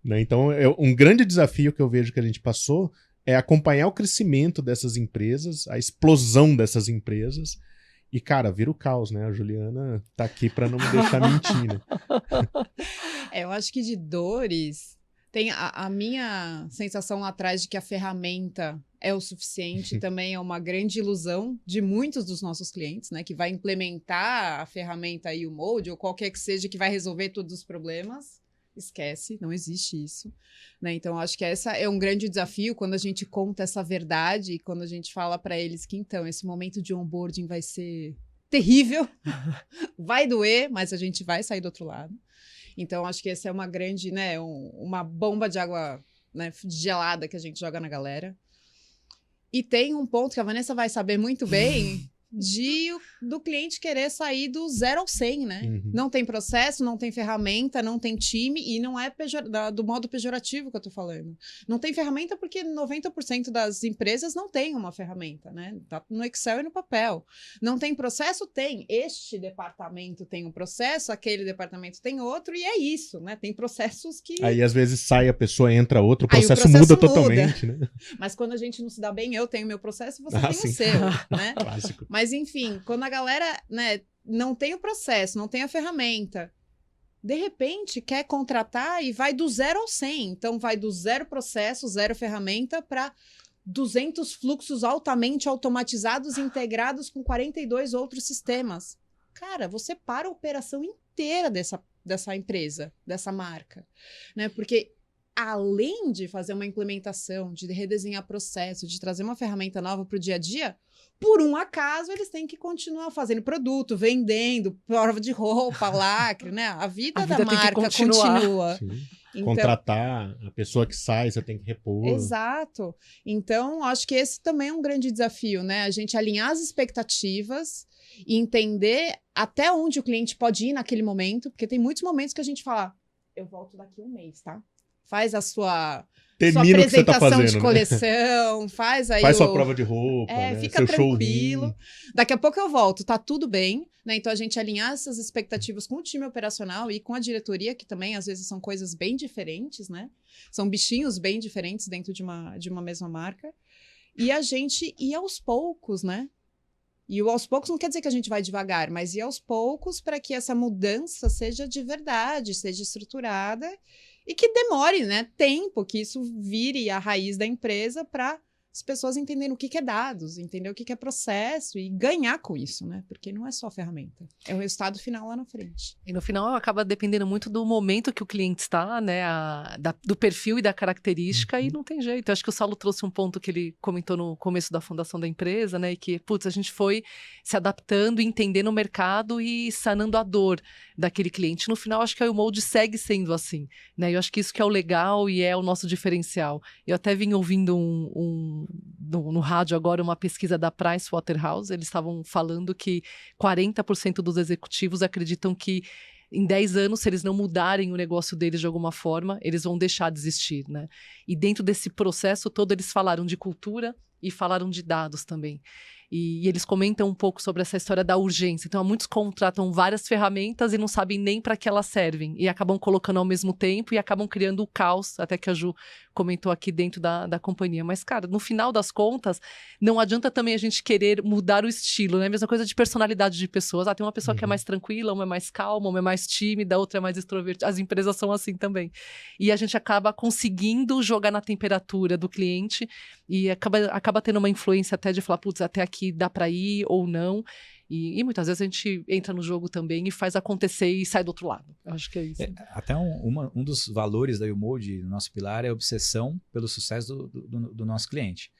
Né? Então, um grande desafio que eu vejo que a gente passou é acompanhar o crescimento dessas empresas, a explosão dessas empresas. E, cara, vira o caos, né? A Juliana tá aqui para não me deixar mentir, né? Eu acho que de dores... Tem a minha sensação lá atrás de que a ferramenta é o suficiente, também é uma grande ilusão de muitos dos nossos clientes, né? Que vai implementar a ferramenta aí, o Mold, ou qualquer que seja, que vai resolver todos os problemas. Esquece, não existe isso. Né? Então, acho que essa é um grande desafio quando a gente conta essa verdade e quando a gente fala para eles que, então, esse momento de onboarding vai ser terrível, vai doer, mas a gente vai sair do outro lado. Então, acho que essa é uma grande, né, uma bomba de água, né, gelada que a gente joga na galera. E tem um ponto que a Vanessa vai saber muito bem do cliente querer sair do 0 ao 100, né? Uhum. Não tem processo, não tem ferramenta, não tem time e não é do modo pejorativo que eu tô falando. Não tem ferramenta porque 90% das empresas não tem uma ferramenta, né? Tá no Excel e no papel. Não tem processo? Tem. Este departamento tem um processo, aquele departamento tem outro e é isso, né? Tem processos que... Aí, às vezes, sai a pessoa, entra outro, o processo muda totalmente, né? Mas quando a gente não se dá bem, eu tenho meu processo e você tem sim. o seu, né? Clássico. Mas, enfim, quando a galera, né, não tem o processo, não tem a ferramenta, de repente quer contratar e vai do 0 ao 100. Então, vai do 0 processo, 0 ferramenta para 200 fluxos altamente automatizados e integrados com 42 outros sistemas. Cara, você para a operação inteira dessa empresa, dessa marca, né? Porque além de fazer uma implementação, de redesenhar processo, de trazer uma ferramenta nova para o dia a dia, por um acaso eles têm que continuar fazendo produto, vendendo, prova de roupa, lacre, né? A vida da marca continua. Então, contratar a pessoa que sai, você tem que repor. Exato. Então, acho que esse também é um grande desafio, né? A gente alinhar as expectativas e entender até onde o cliente pode ir naquele momento, porque tem muitos momentos que a gente fala, eu volto daqui a um mês, tá? Faz a sua apresentação de coleção, né? Faz sua prova de roupa, né? Fica seu tranquilo. Showroom. Daqui a pouco eu volto, tá tudo bem, né? Então a gente alinhar essas expectativas com o time operacional e com a diretoria, que também às vezes são coisas bem diferentes, né? São bichinhos bem diferentes dentro de uma mesma marca. E a gente ir aos poucos, né? E o aos poucos não quer dizer que a gente vai devagar, mas ir aos poucos para que essa mudança seja de verdade, seja estruturada e que demore, né, tempo, que isso vire a raiz da empresa para as pessoas entenderem o que é dados, entender o que é processo e ganhar com isso, né? Porque não é só ferramenta, é o resultado final lá na frente. E no final acaba dependendo muito do momento que o cliente está, né? Do perfil e da característica, e não tem jeito. Eu acho que o Saulo trouxe um ponto que ele comentou no começo da fundação da empresa, né? E que, putz, a gente foi se adaptando, entendendo o mercado e sanando a dor daquele cliente. No final, acho que a Umold segue sendo assim, né? Eu acho que isso que é o legal e é o nosso diferencial. Eu até vim ouvindo no rádio agora uma pesquisa da Pricewaterhouse, eles estavam falando que 40% dos executivos acreditam que em 10 anos, se eles não mudarem o negócio deles de alguma forma, eles vão deixar de existir, né? E dentro desse processo todo, eles falaram de cultura e falaram de dados também. E eles comentam um pouco sobre essa história da urgência. Então, muitos contratam várias ferramentas e não sabem nem para que elas servem. E acabam colocando ao mesmo tempo e acabam criando o caos, até que a Ju comentou aqui dentro da companhia. Mas, cara, no final das contas, não adianta também a gente querer mudar o estilo, né? A mesma coisa de personalidade de pessoas. Tem uma pessoa que é mais tranquila, uma é mais calma, uma é mais tímida, a outra é mais extrovertida. As empresas são assim também. E a gente acaba conseguindo jogar na temperatura do cliente e acaba tendo uma influência até de falar, putz, até aqui dá para ir ou não. E muitas vezes a gente entra no jogo também e faz acontecer e sai do outro lado. Eu acho que é isso. Até um dos valores da Umold, do nosso pilar, é a obsessão pelo sucesso do nosso cliente.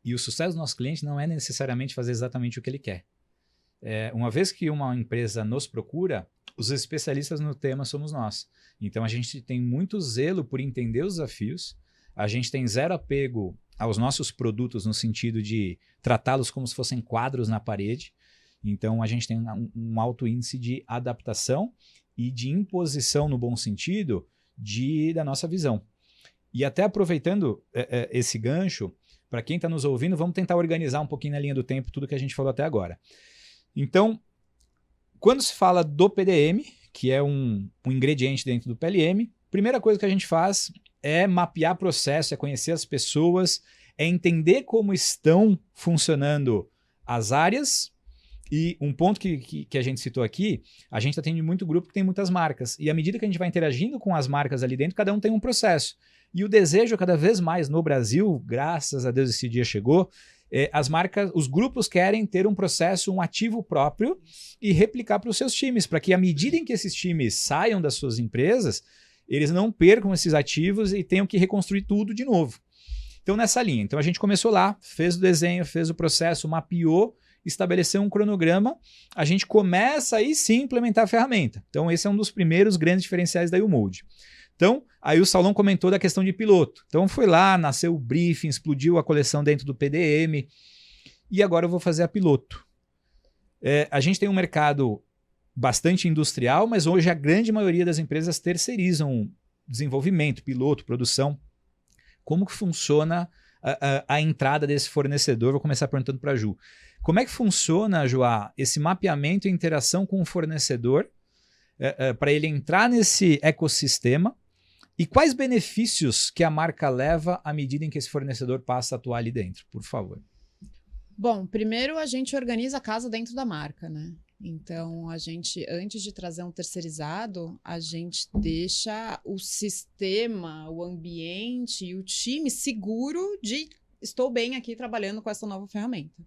E o sucesso do nosso cliente não é necessariamente fazer exatamente o que ele quer. Uma vez que uma empresa nos procura, os especialistas no tema somos nós. Então a gente tem muito zelo por entender os desafios, a gente tem zero apego aos nossos produtos no sentido de tratá-los como se fossem quadros na parede. Então, a gente tem um alto índice de adaptação e de imposição, no bom sentido, da nossa visão. E até aproveitando esse gancho, para quem está nos ouvindo, vamos tentar organizar um pouquinho na linha do tempo tudo que a gente falou até agora. Então, quando se fala do PDM, que é um ingrediente dentro do PLM, primeira coisa que a gente faz é mapear processo, é conhecer as pessoas, é entender como estão funcionando as áreas. E um ponto que a gente citou aqui, a gente atende muito grupo que tem muitas marcas. E à medida que a gente vai interagindo com as marcas ali dentro, cada um tem um processo. E o desejo cada vez mais no Brasil, graças a Deus esse dia chegou, as marcas, os grupos querem ter um processo, um ativo próprio e replicar para os seus times, para que à medida em que esses times saiam das suas empresas, eles não percam esses ativos e tenham que reconstruir tudo de novo. Então nessa linha, então a gente começou lá, fez o desenho, fez o processo, mapeou, estabeleceu um cronograma, a gente começa aí sim implementar a ferramenta. Então esse é um dos primeiros grandes diferenciais da YouMold. Então, aí o Saulão comentou da questão de piloto. Então foi lá, nasceu o briefing, explodiu a coleção dentro do PDM e agora eu vou fazer a piloto. A gente tem um mercado bastante industrial, mas hoje a grande maioria das empresas terceirizam desenvolvimento, piloto, produção. Como que funciona a entrada desse fornecedor? Vou começar perguntando para a Ju. Como é que funciona, Joá, esse mapeamento e interação com o fornecedor para ele entrar nesse ecossistema? E quais benefícios que a marca leva à medida em que esse fornecedor passa a atuar ali dentro? Por favor. Bom, primeiro a gente organiza a casa dentro da marca, né? Então, a gente, antes de trazer um terceirizado, a gente deixa o sistema, o ambiente e o time seguro de estou bem aqui trabalhando com essa nova ferramenta.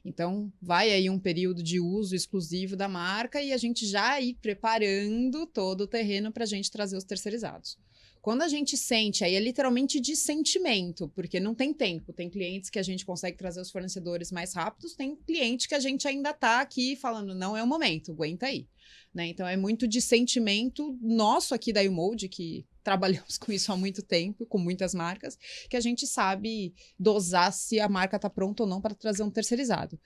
Então, vai aí um período de uso exclusivo da marca e a gente já ir preparando todo o terreno para a gente trazer os terceirizados. Quando a gente sente, aí é literalmente de sentimento, porque não tem tempo. Tem clientes que a gente consegue trazer os fornecedores mais rápidos, tem cliente que a gente ainda está aqui falando, não é o momento, aguenta aí. Né? Então, é muito de sentimento nosso aqui da YouMold, que trabalhamos com isso há muito tempo, com muitas marcas, que a gente sabe dosar se a marca está pronta ou não para trazer um terceirizado.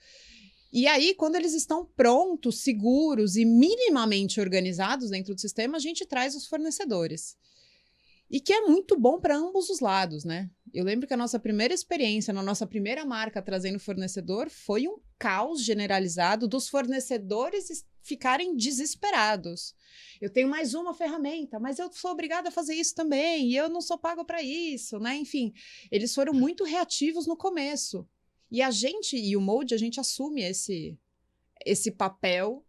E aí, quando eles estão prontos, seguros e minimamente organizados dentro do sistema, a gente traz os fornecedores. E que é muito bom para ambos os lados, né? Eu lembro que a nossa primeira experiência, na nossa primeira marca trazendo fornecedor, foi um caos generalizado dos fornecedores ficarem desesperados. Eu tenho mais uma ferramenta, mas eu sou obrigada a fazer isso também, e eu não sou pago para isso, né? Enfim, eles foram muito reativos no começo. E a gente, e o Mold, a gente assume esse papel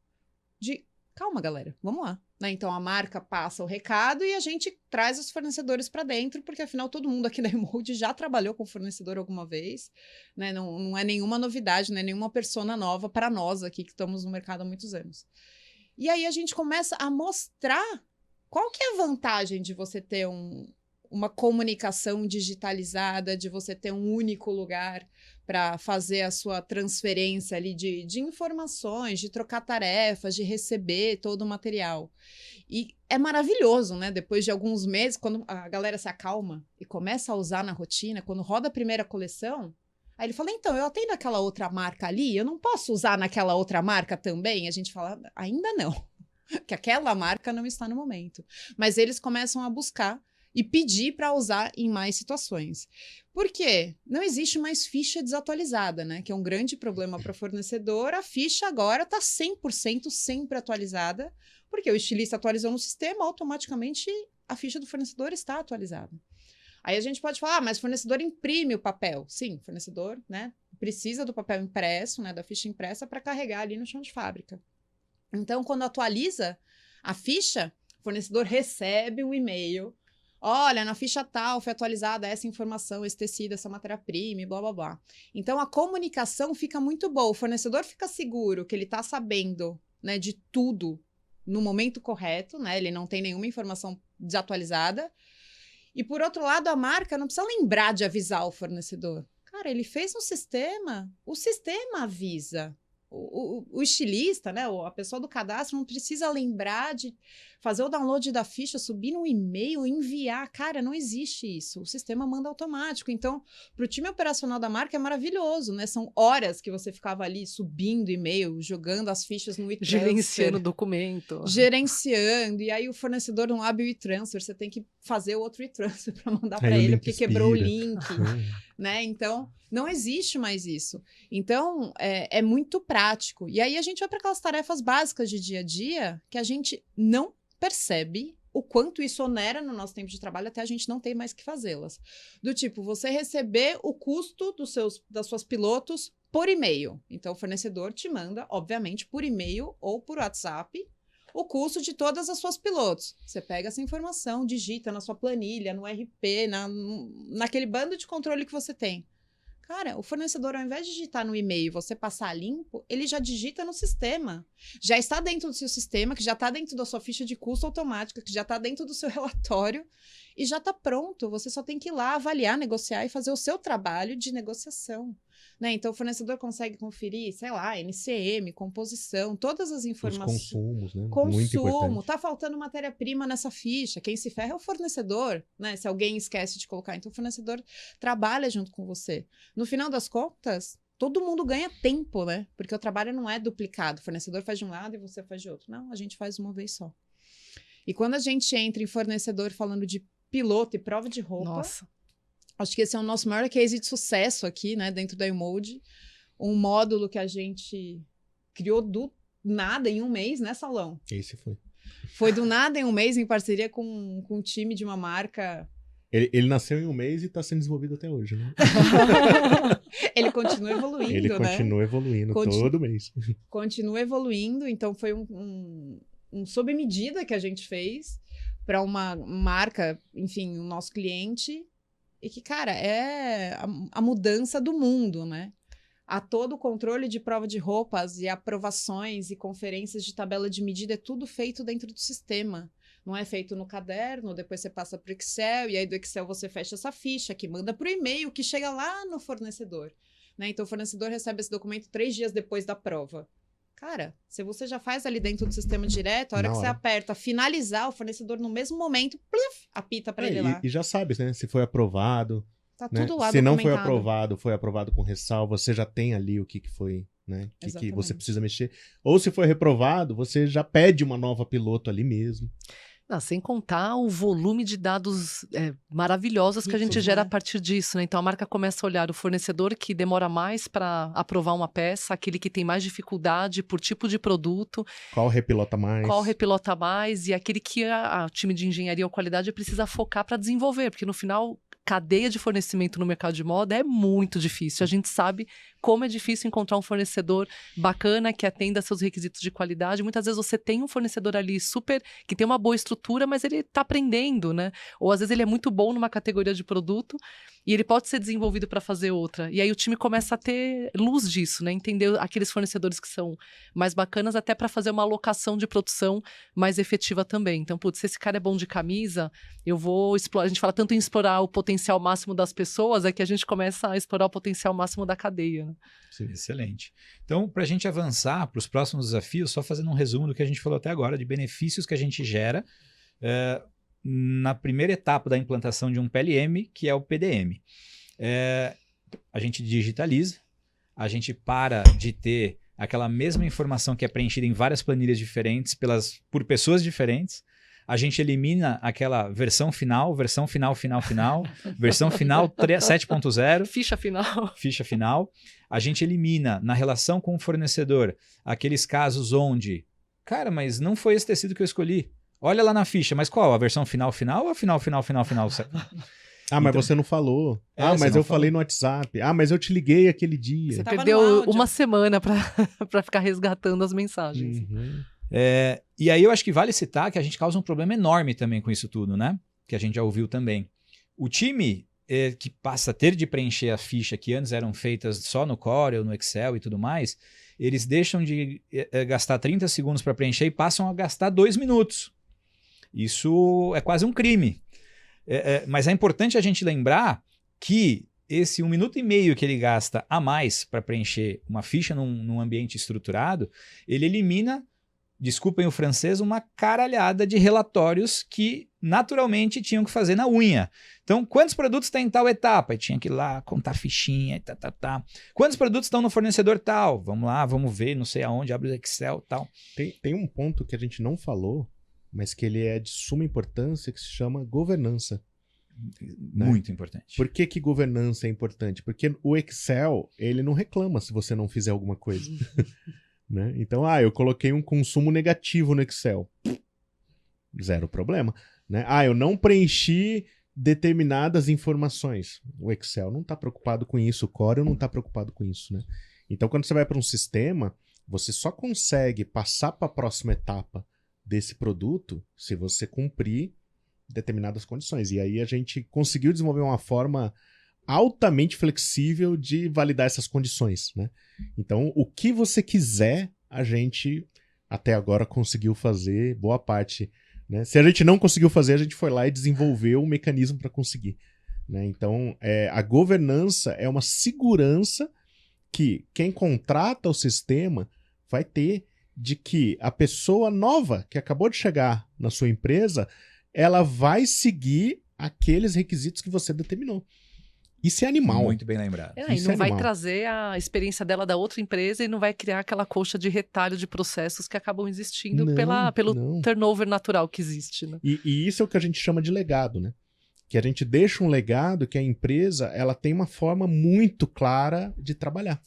de, calma, galera, vamos lá. Né? Então, a marca passa o recado e a gente traz os fornecedores para dentro, porque, afinal, todo mundo aqui da YouMold já trabalhou com fornecedor alguma vez. Né? Não é nenhuma novidade, não é nenhuma persona nova para nós aqui que estamos no mercado há muitos anos. E aí a gente começa a mostrar qual que é a vantagem de você ter uma comunicação digitalizada, de você ter um único lugar para fazer a sua transferência ali de informações, de trocar tarefas, de receber todo o material. E é maravilhoso, né? Depois de alguns meses, quando a galera se acalma e começa a usar na rotina, quando roda a primeira coleção, aí ele fala, então, eu atendo aquela outra marca ali, eu não posso usar naquela outra marca também? A gente fala, ainda não, que aquela marca não está no momento. Mas eles começam a buscar e pedir para usar em mais situações. Por quê? Não existe mais ficha desatualizada, né? Que é um grande problema para o fornecedor. A ficha agora está 100% sempre atualizada, porque o estilista atualizou no sistema, automaticamente a ficha do fornecedor está atualizada. Aí a gente pode falar, mas o fornecedor imprime o papel. Sim, o fornecedor, né, precisa do papel impresso, né, da ficha impressa para carregar ali no chão de fábrica. Então, quando atualiza a ficha, o fornecedor recebe um e-mail. Olha, na ficha tal foi atualizada essa informação, esse tecido, essa matéria-prima, blá, blá, blá. Então, a comunicação fica muito boa. O fornecedor fica seguro que ele está sabendo, né, de tudo no momento correto, né? Ele não tem nenhuma informação desatualizada. E, por outro lado, a marca não precisa lembrar de avisar o fornecedor. Cara, ele fez um sistema, o sistema avisa. O estilista, né, a pessoa do cadastro não precisa lembrar de fazer o download da ficha, subir no e-mail, enviar. Cara, não existe isso. O sistema manda automático. Então, para o time operacional da marca é maravilhoso, né? São horas que você ficava ali subindo e-mail, jogando as fichas no e-transfer. Gerenciando o documento. Gerenciando. E aí o fornecedor não abre o e-transfer. Você tem que fazer outro e-transfer para mandar para ele, porque quebrou o link, né? Então, não existe mais isso. Então, é muito prático. E aí a gente vai para aquelas tarefas básicas de dia a dia que a gente não percebe o quanto isso onera no nosso tempo de trabalho até a gente não ter mais que fazê-las. Do tipo, você receber o custo das suas pilotos por e-mail. Então, o fornecedor te manda, obviamente, por e-mail ou por WhatsApp, o custo de todas as suas pilotos. Você pega essa informação, digita na sua planilha, no RP, naquele bando de controle que você tem. Cara, o fornecedor, ao invés de digitar no e-mail e você passar limpo, ele já digita no sistema. Já está dentro do seu sistema, que já está dentro da sua ficha de custo automática, que já está dentro do seu relatório e já está pronto. Você só tem que ir lá avaliar, negociar e fazer o seu trabalho de negociação. Né? Então, o fornecedor consegue conferir, sei lá, NCM, composição, todas as informações. Os consumos, né? Consumo, tá faltando matéria-prima nessa ficha. Quem se ferra é o fornecedor, né? Se alguém esquece de colocar. Então, o fornecedor trabalha junto com você. No final das contas, todo mundo ganha tempo, né? Porque o trabalho não é duplicado. O fornecedor faz de um lado e você faz de outro. Não, a gente faz uma vez só. E quando a gente entra em fornecedor falando de piloto e prova de roupa... Nossa. Acho que esse é o nosso maior case de sucesso aqui, né, dentro da Emold. Um módulo que a gente criou do nada em um mês, né, Saulão? Esse foi. Foi do nada em um mês, em parceria com um time de uma marca. Ele nasceu em um mês e está sendo desenvolvido até hoje, né? Ele continua evoluindo, Ele né? continua evoluindo todo mês. Continua evoluindo, então foi um sob medida que a gente fez para uma marca, enfim, o nosso cliente. E que, cara, é a mudança do mundo, né? A todo o controle de prova de roupas e aprovações e conferências de tabela de medida é tudo feito dentro do sistema. Não é feito no caderno, depois você passa para o Excel, e aí do Excel você fecha essa ficha, que manda para o e-mail, que chega lá no fornecedor. Né? Então, o fornecedor recebe esse documento 3 dias depois da prova. Cara, se você já faz ali dentro do sistema direto, a hora que você aperta finalizar, o fornecedor no mesmo momento, pluf, apita para ele lá. E já sabe, né? Se foi aprovado. Tá né? tudo lá Se não documentado. foi aprovado com ressalva, você já tem ali o que foi, né? Que você precisa mexer. Ou se foi reprovado, você já pede uma nova piloto ali mesmo. Não, sem contar o volume de dados maravilhosos que a gente gera a partir disso, né? Então a marca começa a olhar o fornecedor que demora mais para aprovar uma peça, aquele que tem mais dificuldade por tipo de produto. Qual repilota mais. E aquele que o time de engenharia ou qualidade precisa focar para desenvolver, porque no final, cadeia de fornecimento no mercado de moda é muito difícil. A gente sabe como é difícil encontrar um fornecedor bacana que atenda seus requisitos de qualidade. Muitas vezes você tem um fornecedor ali que tem uma boa estrutura, mas ele está aprendendo, né? Ou às vezes ele é muito bom numa categoria de produto e ele pode ser desenvolvido para fazer outra. E aí o time começa a ter luz disso, né? Entender aqueles fornecedores que são mais bacanas até para fazer uma alocação de produção mais efetiva também. Então, putz, se esse cara é bom de camisa, eu vou explorar. A gente fala tanto em explorar o potencial máximo das pessoas, é que a gente começa a explorar o potencial máximo da cadeia, né? Sim, excelente. Então, para a gente avançar para os próximos desafios, só fazendo um resumo do que a gente falou até agora, de benefícios que a gente gera na primeira etapa da implantação de um PLM, que é o PDM. A gente digitaliza, a gente para de ter aquela mesma informação que é preenchida em várias planilhas diferentes por pessoas diferentes. A gente elimina aquela versão final, versão final, versão final 7.0. Ficha final. A gente elimina na relação com o fornecedor aqueles casos onde, cara, mas não foi esse tecido que eu escolhi. Olha lá na ficha, mas qual? A versão final ou a final? Mas você não falou. Mas eu falei no WhatsApp. mas eu te liguei aquele dia. Você perdeu uma semana para ficar resgatando as mensagens. Uhum. E aí eu acho que vale citar que a gente causa um problema enorme também com isso tudo, né? Que a gente já ouviu também. O time que passa a ter de preencher a ficha que antes eram feitas só no Corel, no Excel e tudo mais, eles deixam de gastar 30 segundos para preencher e passam a gastar 2 minutos. Isso é quase um crime. Mas é importante a gente lembrar que esse 1 minuto e meio que ele gasta a mais para preencher uma ficha num ambiente estruturado, ele elimina, desculpem o francês, uma caralhada de relatórios que naturalmente tinham que fazer na unha. Então, quantos produtos tem em tal etapa? E tinha que ir lá contar fichinha e tá. Quantos produtos estão no fornecedor tal? Vamos lá, vamos ver, não sei aonde, abre o Excel e tal. Tem um ponto que a gente não falou, mas que ele é de suma importância, que se chama governança. Muito importante. Por que governança é importante? Porque o Excel, ele não reclama se você não fizer alguma coisa. Né? Então, eu coloquei um consumo negativo no Excel. Zero problema. Né? Eu não preenchi determinadas informações. O Excel não está preocupado com isso, o Corel não está preocupado com isso. Né? Então, quando você vai para um sistema, você só consegue passar para a próxima etapa desse produto se você cumprir determinadas condições. E aí a gente conseguiu desenvolver uma forma altamente flexível de validar essas condições, né? Então, o que você quiser, a gente até agora conseguiu fazer boa parte, né? Se a gente não conseguiu fazer, a gente foi lá e desenvolveu um mecanismo para conseguir, né? Então, a governança é uma segurança que quem contrata o sistema vai ter de que a pessoa nova que acabou de chegar na sua empresa, ela vai seguir aqueles requisitos que você determinou. Isso é animal. Muito bem lembrado. E não vai trazer a experiência dela da outra empresa e não vai criar aquela colcha de retalho de processos que acabam existindo pelo turnover natural que existe. Né? E isso é o que a gente chama de legado, né? Que a gente deixa um legado que a empresa ela tem uma forma muito clara de trabalhar.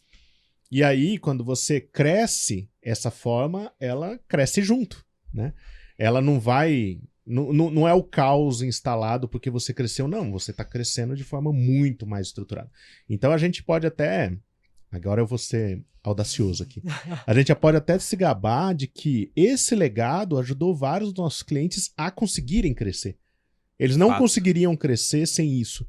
E aí, quando você cresce, essa forma, ela cresce junto, né? Ela não vai... Não é o caos instalado porque você cresceu, não. Você está crescendo de forma muito mais estruturada. Então a gente pode até... Agora eu vou ser audacioso aqui. A gente pode até se gabar de que esse legado ajudou vários dos nossos clientes a conseguirem crescer. Eles não conseguiriam crescer sem isso.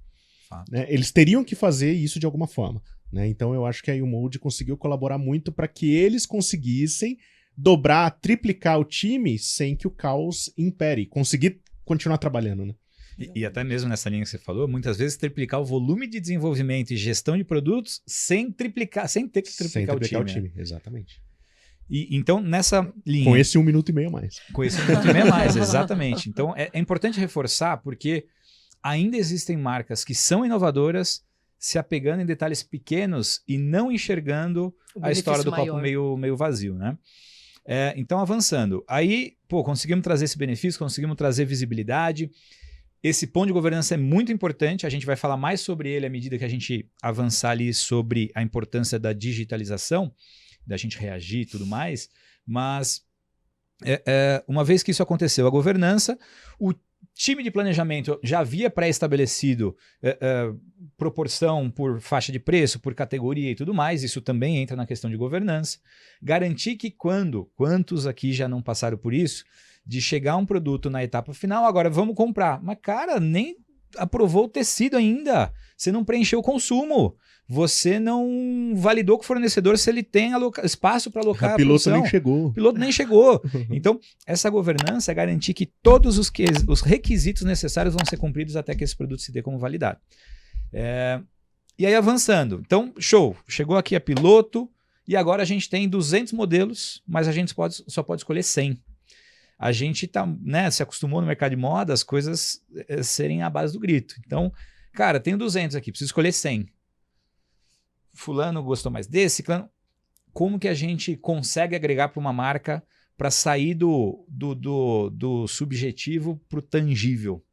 Né? Eles teriam que fazer isso de alguma forma. Né? Então eu acho que a YouMold conseguiu colaborar muito para que eles conseguissem dobrar, triplicar o time sem que o caos impere. Conseguir continuar trabalhando, né? E até mesmo nessa linha que você falou, muitas vezes triplicar o volume de desenvolvimento e gestão de produtos sem ter que triplicar o time. Né? Exatamente. E, então, nessa linha... Com esse 1 minuto e meio a mais. Com esse 1 minuto e meio a mais, exatamente. Então, é importante reforçar porque ainda existem marcas que são inovadoras se apegando em detalhes pequenos e não enxergando a história do copo meio vazio, né? Então, avançando. Aí, conseguimos trazer esse benefício, conseguimos trazer visibilidade. Esse ponto de governança é muito importante. A gente vai falar mais sobre ele à medida que a gente avançar ali sobre a importância da digitalização, da gente reagir e tudo mais. Mas, uma vez que isso aconteceu, a governança, o time de planejamento já havia pré-estabelecido proporção por faixa de preço, por categoria e tudo mais. Isso também entra na questão de governança. Garantir que quantos aqui já não passaram por isso, de chegar um produto na etapa final, agora vamos comprar. Mas, cara, nem aprovou o tecido ainda. Você não preencheu o consumo. Você não validou com o fornecedor se ele tem espaço para alocar a produção. O piloto nem chegou. Então, essa governança é garantir que todos os requisitos necessários vão ser cumpridos até que esse produto se dê como validado. E aí, avançando. Então, show. Chegou aqui a piloto e agora a gente tem 200 modelos, mas a gente só pode escolher 100. A gente se acostumou no mercado de moda as coisas serem à base do grito. Então, cara, tenho 200 aqui, preciso escolher 100. Fulano gostou mais desse, ciclano. Como que a gente consegue agregar para uma marca para sair do subjetivo para o tangível?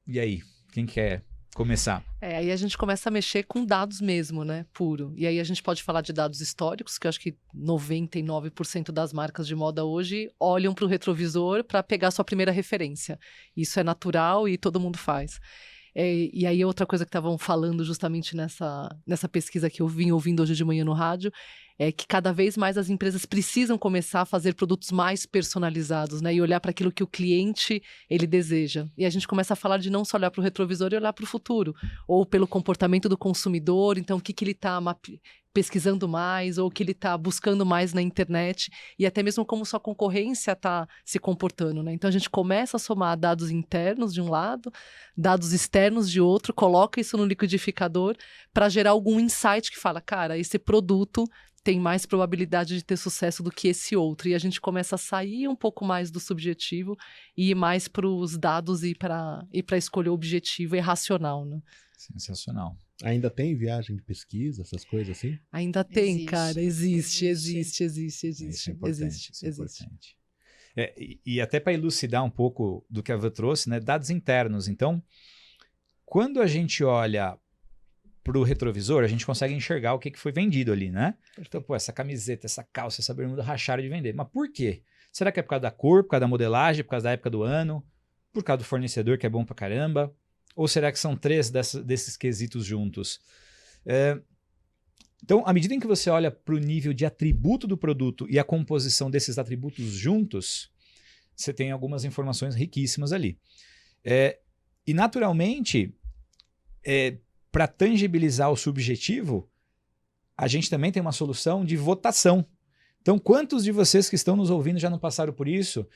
E aí, quem quer começar? Aí a gente começa a mexer com dados mesmo, né? Puro. E aí a gente pode falar de dados históricos, que eu acho que 99% das marcas de moda hoje olham para o retrovisor para pegar sua primeira referência. Isso é natural e todo mundo faz. E aí outra coisa que estavam falando justamente nessa pesquisa que eu vim ouvindo hoje de manhã no rádio, é que cada vez mais as empresas precisam começar a fazer produtos mais personalizados, né? E olhar para aquilo que o cliente ele deseja. E a gente começa a falar de não só olhar para o retrovisor e olhar para o futuro, ou pelo comportamento do consumidor, então o que ele está pesquisando mais, ou o que ele está buscando mais na internet, e até mesmo como sua concorrência está se comportando, né? Então a gente começa a somar dados internos de um lado, dados externos de outro, coloca isso no liquidificador para gerar algum insight que fala, cara, esse produto tem mais probabilidade de ter sucesso do que esse outro. E a gente começa a sair um pouco mais do subjetivo e ir mais para os dados e para escolher o objetivo e racional, né? Sensacional. Ainda tem viagem de pesquisa, essas coisas assim? Ainda tem, cara. Existe. Isso é importante. E até para elucidar um pouco do que a Van trouxe, né? Dados internos. Então, quando a gente olha para o retrovisor, a gente consegue enxergar o que foi vendido ali, né? Então, pô, essa camiseta, essa calça, essa bermuda racharam de vender. Mas por quê? Será que é por causa da cor, por causa da modelagem, por causa da época do ano, por causa do fornecedor que é bom pra caramba? Ou será que são 3 desses quesitos juntos? Então, à medida em que você olha para o nível de atributo do produto e a composição desses atributos juntos, você tem algumas informações riquíssimas ali. E, naturalmente, para tangibilizar o subjetivo, a gente também tem uma solução de votação. Então, quantos de vocês que estão nos ouvindo já não passaram por isso?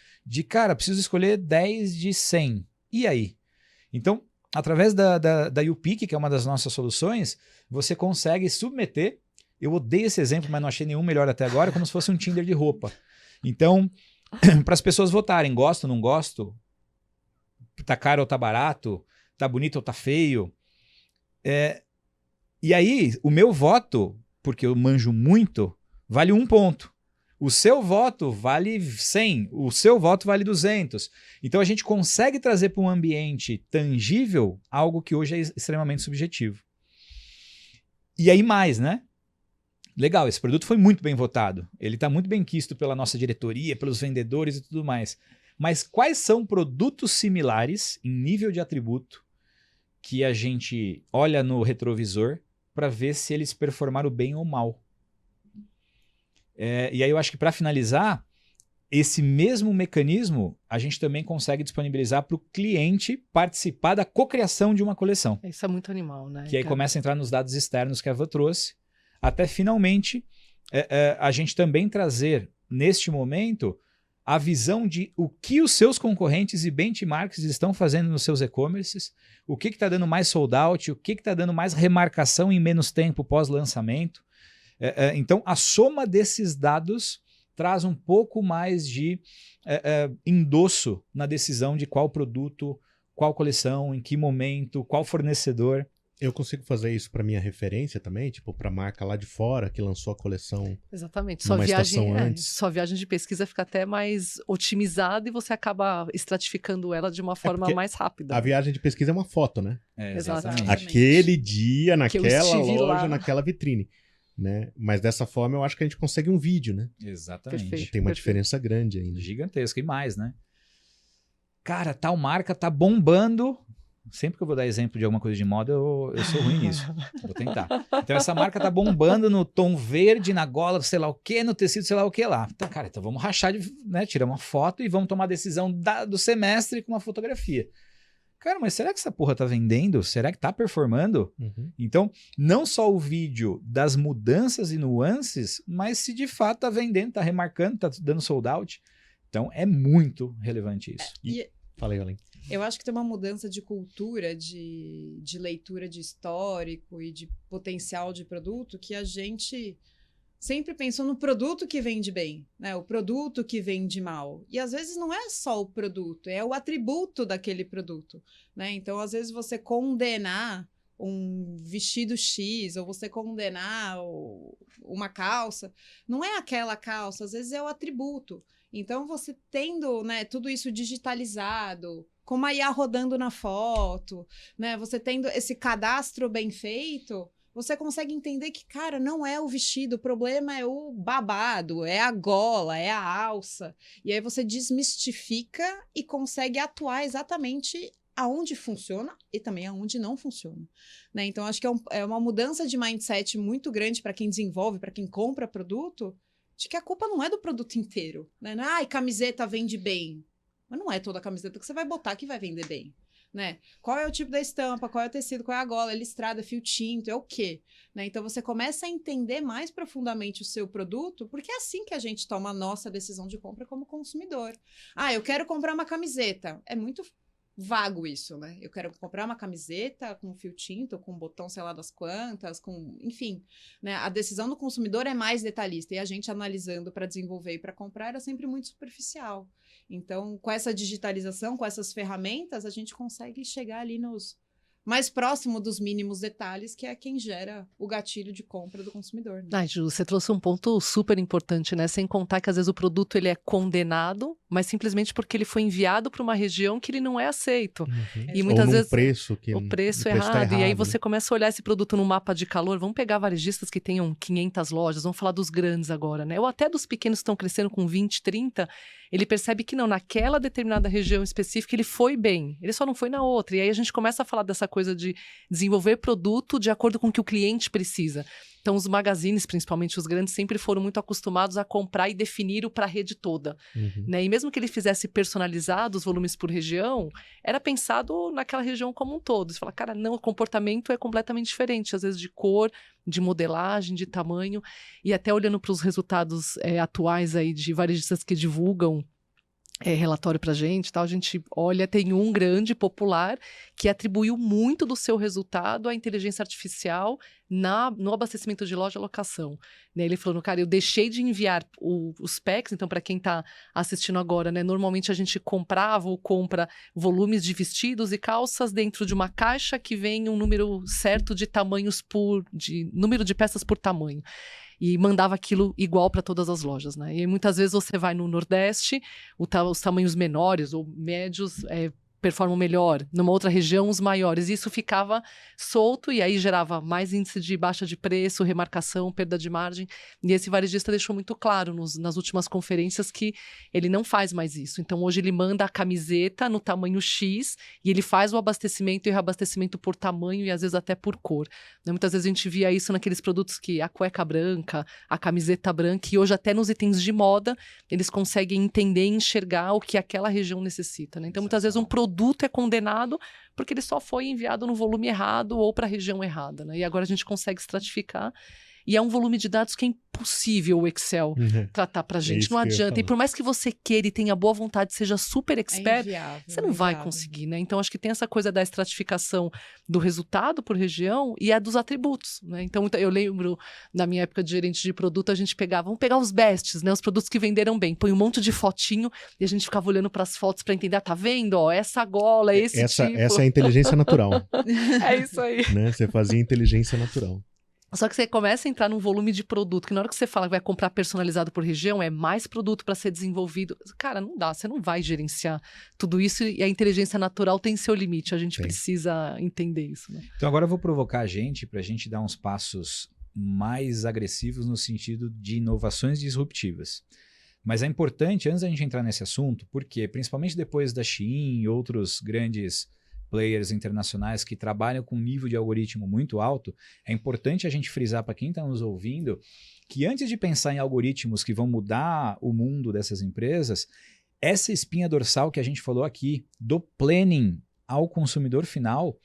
Cara, preciso escolher 10 de 100. E aí? Então, através da YouPick, que é uma das nossas soluções, você consegue submeter, eu odeio esse exemplo, mas não achei nenhum melhor até agora, como se fosse um Tinder de roupa. Então, para as pessoas votarem, gosto, não gosto, tá caro ou tá barato, tá bonito ou tá feio. E aí, o meu voto, porque eu manjo muito, vale 1 ponto. O seu voto vale 100, o seu voto vale 200. Então a gente consegue trazer para um ambiente tangível algo que hoje é extremamente subjetivo. E aí mais, né? Legal, esse produto foi muito bem votado. Ele está muito bem quisto pela nossa diretoria, pelos vendedores e tudo mais. Mas quais são produtos similares em nível de atributo que a gente olha no retrovisor para ver se eles performaram bem ou mal? E aí eu acho que para finalizar, esse mesmo mecanismo a gente também consegue disponibilizar para o cliente participar da cocriação de uma coleção. Isso é muito animal, né? Que aí começa a entrar nos dados externos que a Van trouxe, até finalmente a gente também trazer, neste momento, a visão de o que os seus concorrentes e benchmarks estão fazendo nos seus e-commerces, o que está dando mais sold out, o que está dando mais remarcação em menos tempo pós-lançamento. Então, a soma desses dados traz um pouco mais de endosso na decisão de qual produto, qual coleção, em que momento, qual fornecedor. Eu consigo fazer isso para minha referência também, tipo para a marca lá de fora que lançou a coleção. Exatamente. Sua viagem de pesquisa fica até mais otimizada e você acaba estratificando ela de uma forma mais rápida. A viagem de pesquisa é uma foto, né? Exatamente. Aquele dia, naquela loja, lá. naquela vitrine. Né? Mas dessa forma eu acho que a gente consegue um vídeo, né? Exatamente. Perfeito. Tem uma diferença grande ainda. Gigantesca e mais, né? Cara, tal marca tá bombando. Sempre que eu vou dar exemplo de alguma coisa de moda, eu sou ruim nisso. Vou tentar. Então essa marca tá bombando no tom verde, na gola, sei lá o que, no tecido, sei lá o que lá. Então, cara, então vamos rachar, né? Tirar uma foto e vamos tomar a decisão do semestre com uma fotografia. Cara, mas será que essa porra tá vendendo? Será que tá performando? Uhum. Então, não só o vídeo das mudanças e nuances, mas se de fato tá vendendo, tá remarcando, tá dando sold out. Então, é muito relevante isso. Fala aí, Ellen. Eu acho que tem uma mudança de cultura, de leitura de histórico e de potencial de produto que a gente sempre pensou no produto que vende bem, né? O produto que vende mal. E às vezes não é só o produto, é o atributo daquele produto, né? Então, às vezes você condenar um vestido X ou você condenar uma calça, não é aquela calça, às vezes é o atributo. Então, você tendo, né, tudo isso digitalizado, com uma IA rodando na foto, né? Você tendo esse cadastro bem feito, você consegue entender que, cara, não é o vestido, o problema é o babado, é a gola, é a alça. E aí você desmistifica e consegue atuar exatamente aonde funciona e também aonde não funciona, né? Então, acho que é uma mudança de mindset muito grande para quem desenvolve, para quem compra produto, de que a culpa não é do produto inteiro, né? Não é, ai, camiseta vende bem. Mas não é toda a camiseta que você vai botar que vai vender bem, né? Qual é o tipo da estampa, qual é o tecido, qual é a gola, é listrada, fio tinto, é o quê? Né? Então, você começa a entender mais profundamente o seu produto, porque é assim que a gente toma a nossa decisão de compra como consumidor. Ah, eu quero comprar uma camiseta. É muito vago isso, né? Eu quero comprar uma camiseta com fio tinto, com botão sei lá das quantas, com... Enfim, né? A decisão do consumidor é mais detalhista e a gente analisando para desenvolver e para comprar era sempre muito superficial. Então, com essa digitalização, com essas ferramentas, a gente consegue chegar ali nos mais próximo dos mínimos detalhes, que é quem gera o gatilho de compra do consumidor. Né? Ju, você trouxe um ponto super importante, né? Sem contar que às vezes o produto ele é condenado, mas simplesmente porque ele foi enviado para uma região que ele não é aceito. Uhum. E muitas vezes preço que o preço tá errado. E aí né? você começa a olhar esse produto no mapa de calor. Vamos pegar varejistas que tenham 500 lojas, vamos falar dos grandes agora, né? Ou até dos pequenos que estão crescendo com 20, 30. Ele percebe que não, naquela determinada região específica ele foi bem, ele só não foi na outra. E aí a gente começa a falar dessa coisa de desenvolver produto de acordo com o que o cliente precisa. Então, os magazines, principalmente os grandes, sempre foram muito acostumados a comprar e definir o para a rede toda. Uhum. Né? E mesmo que ele fizesse personalizado os volumes por região, era pensado naquela região como um todo. Você fala, cara, não, o comportamento é completamente diferente, às vezes de cor, de modelagem, de tamanho. E até olhando para os resultados atuais aí de varejistas que divulgam relatório pra gente, tal, a gente olha, tem um grande popular que atribuiu muito do seu resultado à inteligência artificial no abastecimento de loja e locação. Né? Ele falou, cara, eu deixei de enviar os packs, então para quem está assistindo agora, né, normalmente a gente comprava ou compra volumes de vestidos e calças dentro de uma caixa que vem um número certo de tamanhos número de peças por tamanho. E mandava aquilo igual para todas as lojas, né? E muitas vezes você vai no Nordeste, os tamanhos menores ou médios performam melhor, numa outra região os maiores. Isso ficava solto e aí gerava mais índice de baixa de preço, remarcação, perda de margem. E esse varejista deixou muito claro nas últimas conferências que ele não faz mais isso. Então hoje ele manda a camiseta no tamanho X e ele faz o abastecimento e reabastecimento por tamanho e às vezes até por cor. Né? Muitas vezes a gente via isso naqueles produtos que a cueca branca, a camiseta branca, e hoje até nos itens de moda eles conseguem entender e enxergar o que aquela região necessita. Né? Então muitas vezes um produto é condenado porque ele só foi enviado no volume errado ou para a região errada, né? E agora a gente consegue estratificar. E é um volume de dados que é impossível o Excel tratar pra gente. Não adianta. E por mais que você queira e tenha boa vontade, seja super expert, você não vai conseguir, né? Então, acho que tem essa coisa da estratificação do resultado por região e a dos atributos, né? Então, eu lembro, na minha época de gerente de produto, a gente vamos pegar os bests, né? Os produtos que venderam bem. Põe um monte de fotinho e a gente ficava olhando pras fotos pra entender, tá vendo? Ó, essa gola, esse tipo. Essa é a inteligência natural. É isso aí. Né? Você fazia inteligência natural. Só que você começa a entrar num volume de produto, que na hora que você fala que vai comprar personalizado por região, é mais produto para ser desenvolvido. Cara, não dá, você não vai gerenciar tudo isso e a inteligência natural tem seu limite, a gente precisa entender isso. Né? Então agora eu vou provocar a gente para a gente dar uns passos mais agressivos no sentido de inovações disruptivas. Mas é importante, antes da gente entrar nesse assunto, porque principalmente depois da Shein e outros grandes players internacionais que trabalham com um nível de algoritmo muito alto, é importante a gente frisar para quem está nos ouvindo que antes de pensar em algoritmos que vão mudar o mundo dessas empresas, essa espinha dorsal que a gente falou aqui, do planning ao consumidor final,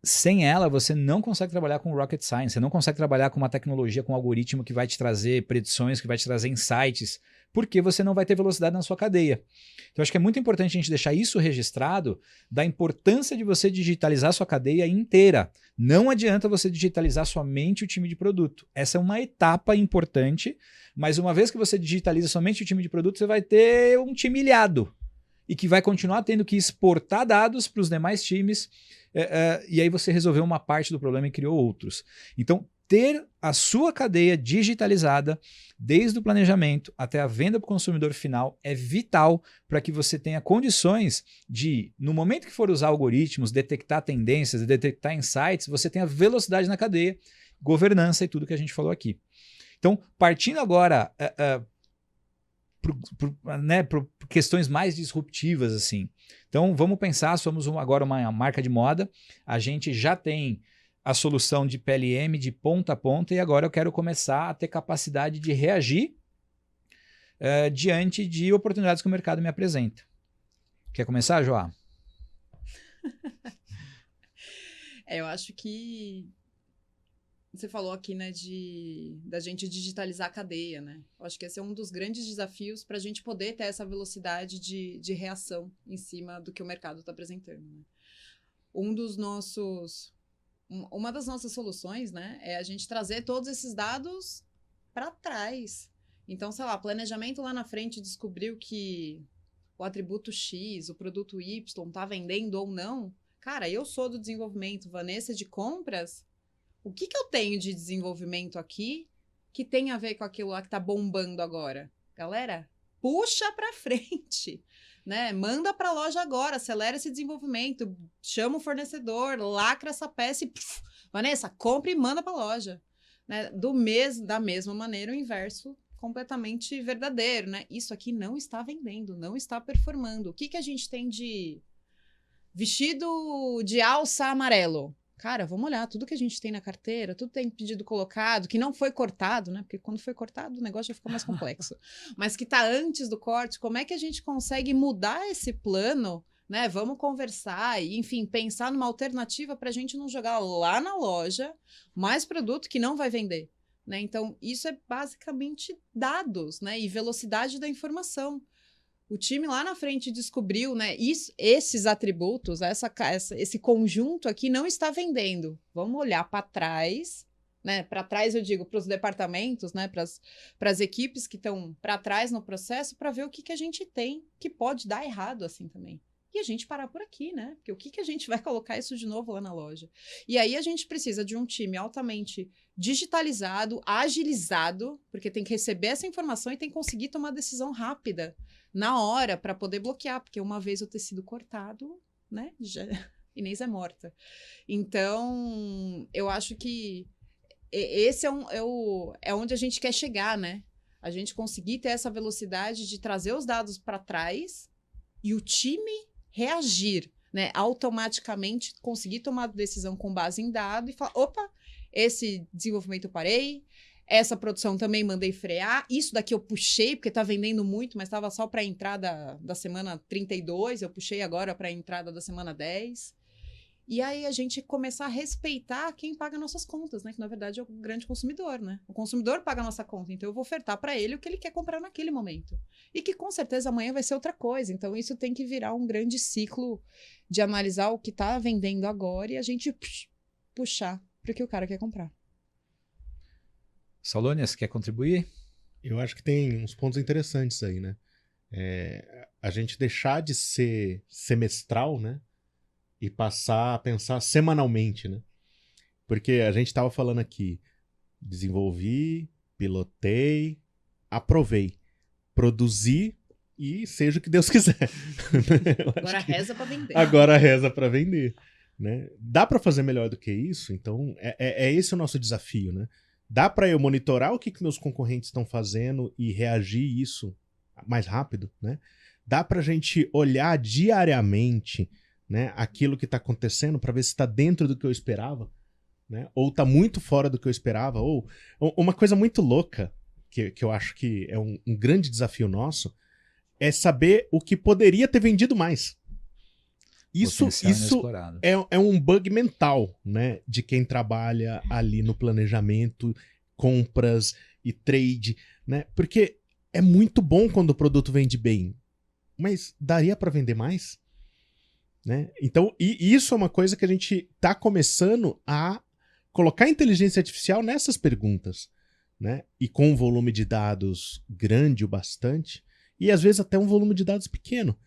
sem ela você não consegue trabalhar com rocket science, você não consegue trabalhar com uma tecnologia, com um algoritmo que vai te trazer predições, que vai te trazer insights, porque você não vai ter velocidade na sua cadeia. Então, acho que é muito importante a gente deixar isso registrado, da importância de você digitalizar a sua cadeia inteira. Não adianta você digitalizar somente o time de produto. Essa é uma etapa importante, mas uma vez que você digitaliza somente o time de produto, você vai ter um time ilhado e que vai continuar tendo que exportar dados para os demais times, e aí você resolveu uma parte do problema e criou outros. Então, ter a sua cadeia digitalizada, desde o planejamento até a venda para o consumidor final, é vital para que você tenha condições de, no momento que for usar algoritmos, detectar tendências, detectar insights, você tenha velocidade na cadeia, governança e tudo que a gente falou aqui. Então, partindo agora por questões mais disruptivas, assim. Então, vamos pensar, somos agora uma marca de moda, a gente já tem a solução de PLM de ponta a ponta e agora eu quero começar a ter capacidade de reagir diante de oportunidades que o mercado me apresenta. Quer começar, Joá? Eu acho que você falou aqui, né, da gente digitalizar a cadeia, né? Eu acho que esse é um dos grandes desafios para a gente poder ter essa velocidade de reação em cima do que o mercado está apresentando, né? Uma das nossas soluções, né, é a gente trazer todos esses dados para trás. Então, sei lá, planejamento lá na frente descobriu que o atributo X, o produto Y está vendendo ou não. Cara, eu sou do desenvolvimento, Vanessa de compras. O que eu tenho de desenvolvimento aqui que tem a ver com aquilo lá que está bombando agora? Galera, puxa para frente, né? Manda para a loja agora, acelera esse desenvolvimento, chama o fornecedor, lacra essa peça e Vanessa, compra e manda para a loja, né? Da mesma maneira, o inverso completamente verdadeiro, né? Isso aqui não está vendendo, não está performando. O que a gente tem de vestido de alça amarelo? Cara, vamos olhar tudo que a gente tem na carteira, tudo tem pedido colocado, que não foi cortado, né? Porque quando foi cortado o negócio já fica mais complexo. Mas que está antes do corte, como é que a gente consegue mudar esse plano, né? Vamos conversar e, enfim, pensar numa alternativa para a gente não jogar lá na loja mais produto que não vai vender, né? Então, isso é basicamente dados, né? E velocidade da informação. O time lá na frente descobriu, né, esses atributos, esse conjunto aqui não está vendendo. Vamos olhar para trás, né? Para trás eu digo para os departamentos, né? Para as equipes que estão para trás no processo, para ver o que a gente tem que pode dar errado assim também. E a gente parar por aqui, né? Porque o que a gente vai colocar isso de novo lá na loja? E aí a gente precisa de um time altamente digitalizado, agilizado, porque tem que receber essa informação e tem que conseguir tomar decisão rápida na hora para poder bloquear, porque uma vez o tecido cortado, né, Inês é morta. Então, eu acho que esse é onde a gente quer chegar, né? A gente conseguir ter essa velocidade de trazer os dados para trás e o time reagir, né? Automaticamente conseguir tomar decisão com base em dado e falar, opa, esse desenvolvimento eu parei, essa produção também mandei frear, isso daqui eu puxei, porque tá vendendo muito, mas estava só para a entrada da semana 32, eu puxei agora para a entrada da semana 10. E aí a gente começar a respeitar quem paga nossas contas, né? Que na verdade é o grande consumidor, né? O consumidor paga a nossa conta, então eu vou ofertar para ele o que ele quer comprar naquele momento. E que com certeza amanhã vai ser outra coisa. Então isso tem que virar um grande ciclo de analisar o que tá vendendo agora e a gente puxar para o que o cara quer comprar. Salônia, você quer contribuir? Eu acho que tem uns pontos interessantes aí, né? A gente deixar de ser semestral, né? E passar a pensar semanalmente, né? Porque a gente estava falando aqui, desenvolvi, pilotei, aprovei, produzi e seja o que Deus quiser. Agora reza para vender. Agora reza para vender, né? Dá para fazer melhor do que isso? Então, é esse o nosso desafio, né? Dá para eu monitorar o que meus concorrentes estão fazendo e reagir isso mais rápido, né? Dá para a gente olhar diariamente, né, aquilo que está acontecendo para ver se está dentro do que eu esperava, né? Ou está muito fora do que eu esperava. Ou uma coisa muito louca, que eu acho que é um grande desafio nosso, é saber o que poderia ter vendido mais. Isso é um bug mental, né, de quem trabalha ali no planejamento, compras e trade, né? Porque é muito bom quando o produto vende bem, mas daria para vender mais? Né? Então, e isso é uma coisa que a gente está começando a colocar inteligência artificial nessas perguntas, né? E com um volume de dados grande o bastante, e às vezes até um volume de dados pequeno,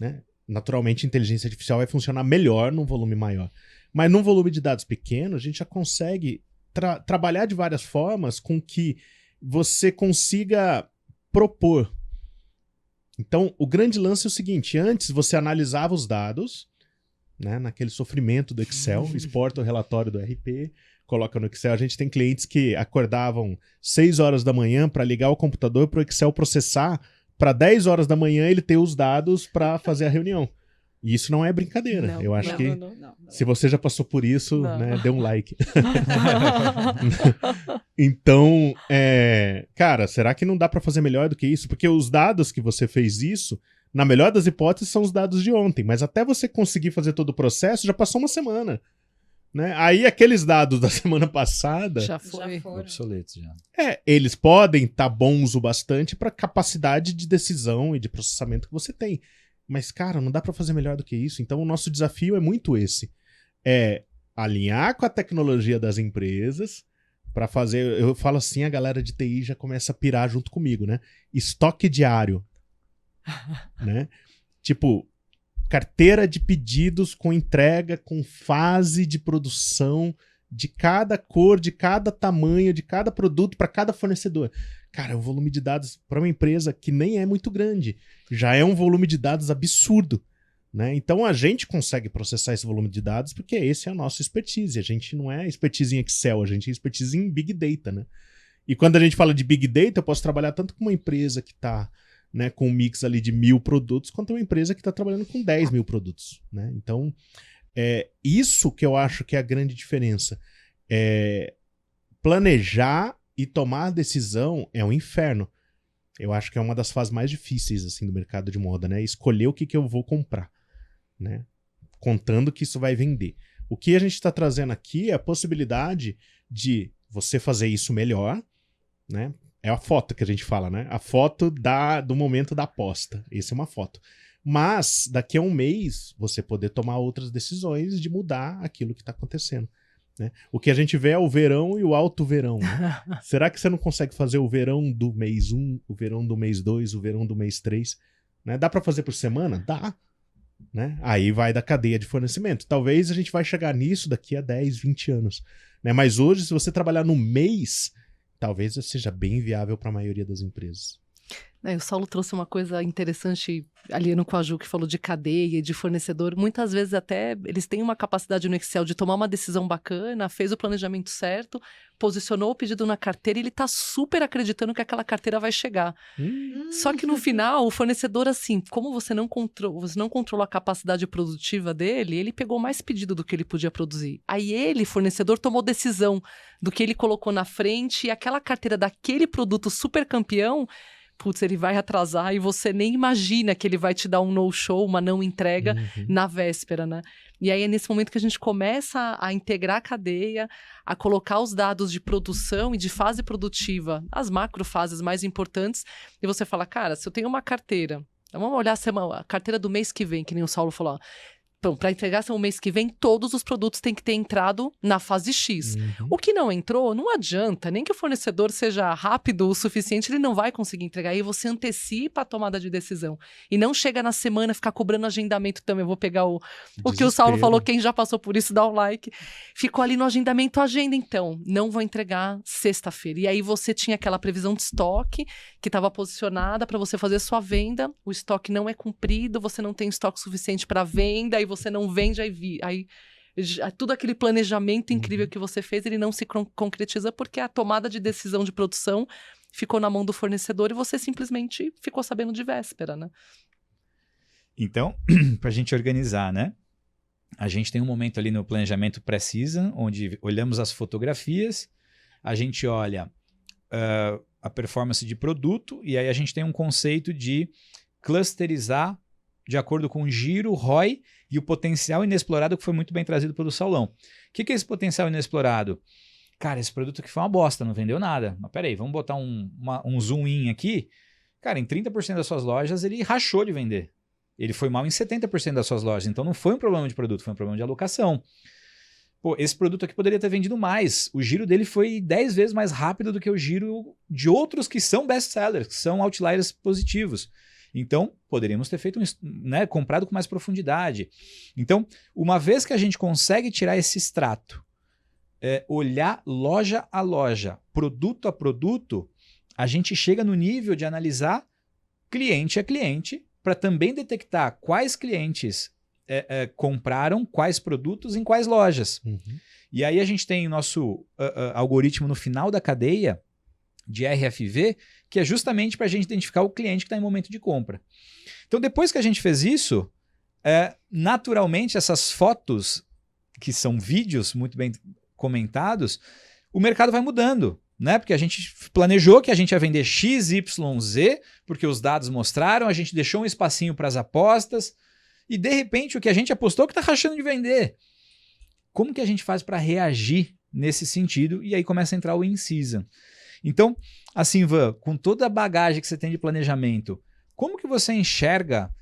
né? Naturalmente, a inteligência artificial vai funcionar melhor num volume maior. Mas num volume de dados pequeno, a gente já consegue trabalhar de várias formas com que você consiga propor. Então, o grande lance é o seguinte, antes você analisava os dados, né, naquele sofrimento do Excel, exporta o relatório do RP, coloca no Excel. A gente tem clientes que acordavam 6 horas da manhã para ligar o computador para o Excel processar, para 10 horas da manhã ele ter os dados para fazer a reunião. E isso não é brincadeira. Eu acho que se você já passou por isso, né, dê um like. Então, cara, será que não dá para fazer melhor do que isso? Porque os dados que você fez isso, na melhor das hipóteses, são os dados de ontem. Mas até você conseguir fazer todo o processo, já passou uma semana. Né? Aí aqueles dados da semana passada já foram obsoletos. Já. Eles podem estar bons o bastante para a capacidade de decisão e de processamento que você tem. Mas, cara, não dá para fazer melhor do que isso. Então, o nosso desafio é muito esse. É alinhar com a tecnologia das empresas para fazer... Eu falo assim, a galera de TI já começa a pirar junto comigo, né? Estoque diário. Né? Tipo, carteira de pedidos com entrega, com fase de produção de cada cor, de cada tamanho, de cada produto para cada fornecedor. Cara, é um volume de dados para uma empresa que nem é muito grande. Já é um volume de dados absurdo, né? Então a gente consegue processar esse volume de dados porque esse é a nossa expertise. A gente não é expertise em Excel, a gente é expertise em Big Data, né? E quando a gente fala de Big Data, eu posso trabalhar tanto com uma empresa que está, né, com um mix ali de 1.000 produtos, quanto uma empresa que está trabalhando com 10.000 produtos, né? Então, isso que eu acho que é a grande diferença. Planejar e tomar decisão é um inferno. Eu acho que é uma das fases mais difíceis assim, do mercado de moda, né? Escolher o que eu vou comprar, né? Contando que isso vai vender. O que a gente está trazendo aqui é a possibilidade de você fazer isso melhor, né? É a foto que a gente fala, né? A foto do momento da aposta. Essa é uma foto. Mas, daqui a um mês, você poder tomar outras decisões de mudar aquilo que está acontecendo, né? O que a gente vê é o verão e o alto verão, né? Será que você não consegue fazer o verão do mês 1, o verão do mês 2, o verão do mês 3? Né? Dá para fazer por semana? Dá. Né? Aí vai da cadeia de fornecimento. Talvez a gente vai chegar nisso daqui a 10, 20 anos. Né? Mas hoje, se você trabalhar no mês, talvez seja bem viável para a maioria das empresas. O Saulo trouxe uma coisa interessante ali no Quaju, que falou de cadeia, de fornecedor. Muitas vezes até eles têm uma capacidade no Excel de tomar uma decisão bacana, fez o planejamento certo, posicionou o pedido na carteira e ele está super acreditando que aquela carteira vai chegar. Só que no final, o fornecedor, assim, como você não controla a capacidade produtiva dele, ele pegou mais pedido do que ele podia produzir. Aí ele, fornecedor, tomou decisão do que ele colocou na frente e aquela carteira daquele produto super campeão, putz, ele vai atrasar e você nem imagina que ele vai te dar um no-show, uma não entrega na véspera, né? E aí é nesse momento que a gente começa a integrar a cadeia, a colocar os dados de produção e de fase produtiva, as macrofases mais importantes, e você fala, cara, se eu tenho uma carteira, vamos olhar a carteira do mês que vem, que nem o Saulo falou, então, para entregar o mês que vem, todos os produtos têm que ter entrado na fase X. O que não entrou, não adianta, nem que o fornecedor seja rápido o suficiente, ele não vai conseguir entregar. Aí você antecipa a tomada de decisão. E não chega na semana ficar cobrando agendamento também. Eu vou pegar o que o Saulo falou, quem já passou por isso, dá um like. Ficou ali no agendamento, agenda então. Não vou entregar sexta-feira. E aí você tinha aquela previsão de estoque que estava posicionada para você fazer sua venda. O estoque não é cumprido, você não tem estoque suficiente para venda, aí você não vende, aí tudo aquele planejamento incrível que você fez, ele não se concretiza porque a tomada de decisão de produção ficou na mão do fornecedor e você simplesmente ficou sabendo de véspera, né? Então, para a gente organizar, né? A gente tem um momento ali no planejamento pré-season, onde olhamos as fotografias, a gente olha a performance de produto e aí a gente tem um conceito de clusterizar de acordo com o giro, ROI e o potencial inexplorado que foi muito bem trazido pelo Saulão. O que é esse potencial inexplorado? Cara, esse produto aqui foi uma bosta, não vendeu nada. Mas peraí, vamos botar um zoom in aqui. Cara, em 30% das suas lojas ele rachou de vender. Ele foi mal em 70% das suas lojas. Então não foi um problema de produto, foi um problema de alocação. Pô, esse produto aqui poderia ter vendido mais. O giro dele foi 10 vezes mais rápido do que o giro de outros que são best-sellers, que são outliers positivos. Então, poderíamos ter feito, né, comprado com mais profundidade. Então, uma vez que a gente consegue tirar esse extrato, olhar loja a loja, produto a produto, a gente chega no nível de analisar cliente a cliente para também detectar quais clientes compraram quais produtos em quais lojas. E aí a gente tem o nosso algoritmo no final da cadeia de RFV, que é justamente para a gente identificar o cliente que está em momento de compra. Então, depois que a gente fez isso, naturalmente essas fotos, que são vídeos muito bem comentados, o mercado vai mudando, né? Porque a gente planejou que a gente ia vender X, Y, Z, porque os dados mostraram, a gente deixou um espacinho para as apostas, e de repente o que a gente apostou que está rachando de vender. Como que a gente faz para reagir nesse sentido? E aí começa a entrar o in-season. Então, assim, Van, com toda a bagagem que você tem de planejamento, como que você enxerga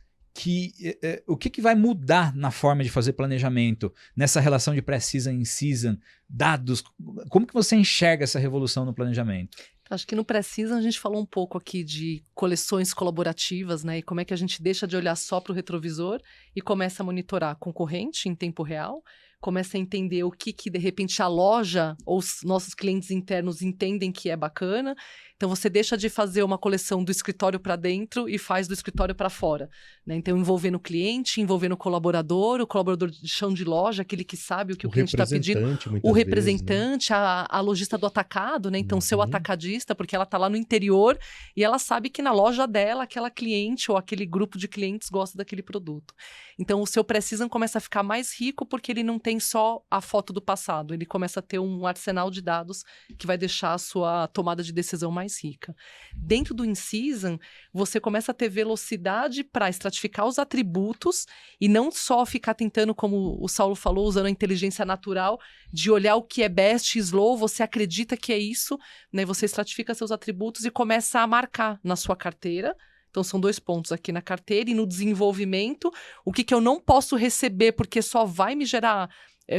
o que vai mudar na forma de fazer planejamento, nessa relação de pré-season e in-season, dados? Como que você enxerga essa revolução no planejamento? Acho que no pré-season a gente falou um pouco aqui de coleções colaborativas, né? E como é que a gente deixa de olhar só para o retrovisor e começa a monitorar concorrente em tempo real, começa a entender o que de repente a loja ou os nossos clientes internos entendem que é bacana. Então, você deixa de fazer uma coleção do escritório para dentro e faz do escritório para fora, né? Então, envolvendo o cliente, envolvendo o colaborador de chão de loja, aquele que sabe o que o cliente está pedindo. O representante, vezes, né? a lojista do atacado, né? Então, seu atacadista, porque ela está lá no interior e ela sabe que na loja dela, aquela cliente ou aquele grupo de clientes gosta daquele produto. Então, o seu pré-season começa a ficar mais rico porque ele não tem só a foto do passado, ele começa a ter um arsenal de dados que vai deixar a sua tomada de decisão mais rica. Dentro do in-season, você começa a ter velocidade para estratificar os atributos e não só ficar tentando, como o Saulo falou, usando a inteligência natural, de olhar o que é best e slow, você acredita que é isso, né? Você estratifica seus atributos e começa a marcar na sua carteira. Então, são 2 pontos aqui na carteira e no desenvolvimento, o que eu não posso receber porque só vai me gerar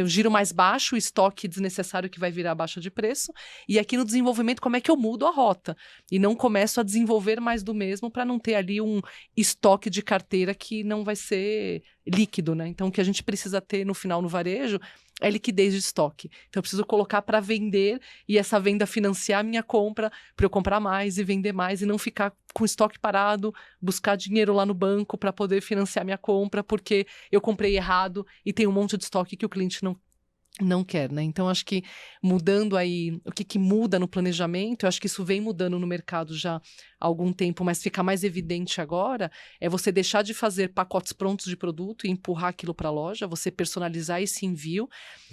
o giro mais baixo, o estoque desnecessário que vai virar baixa de preço. E aqui no desenvolvimento, como é que eu mudo a rota? E não começo a desenvolver mais do mesmo para não ter ali um estoque de carteira que não vai ser líquido, né? Então, o que a gente precisa ter no final no varejo é liquidez de estoque. Então, eu preciso colocar para vender e essa venda financiar a minha compra para eu comprar mais e vender mais e não ficar com estoque parado, buscar dinheiro lá no banco para poder financiar minha compra porque eu comprei errado e tem um monte de estoque que o cliente não quer, né? Então, acho que mudando aí, o que muda no planejamento, eu acho que isso vem mudando no mercado já há algum tempo, mas fica mais evidente agora, é você deixar de fazer pacotes prontos de produto e empurrar aquilo para a loja, você personalizar esse envio,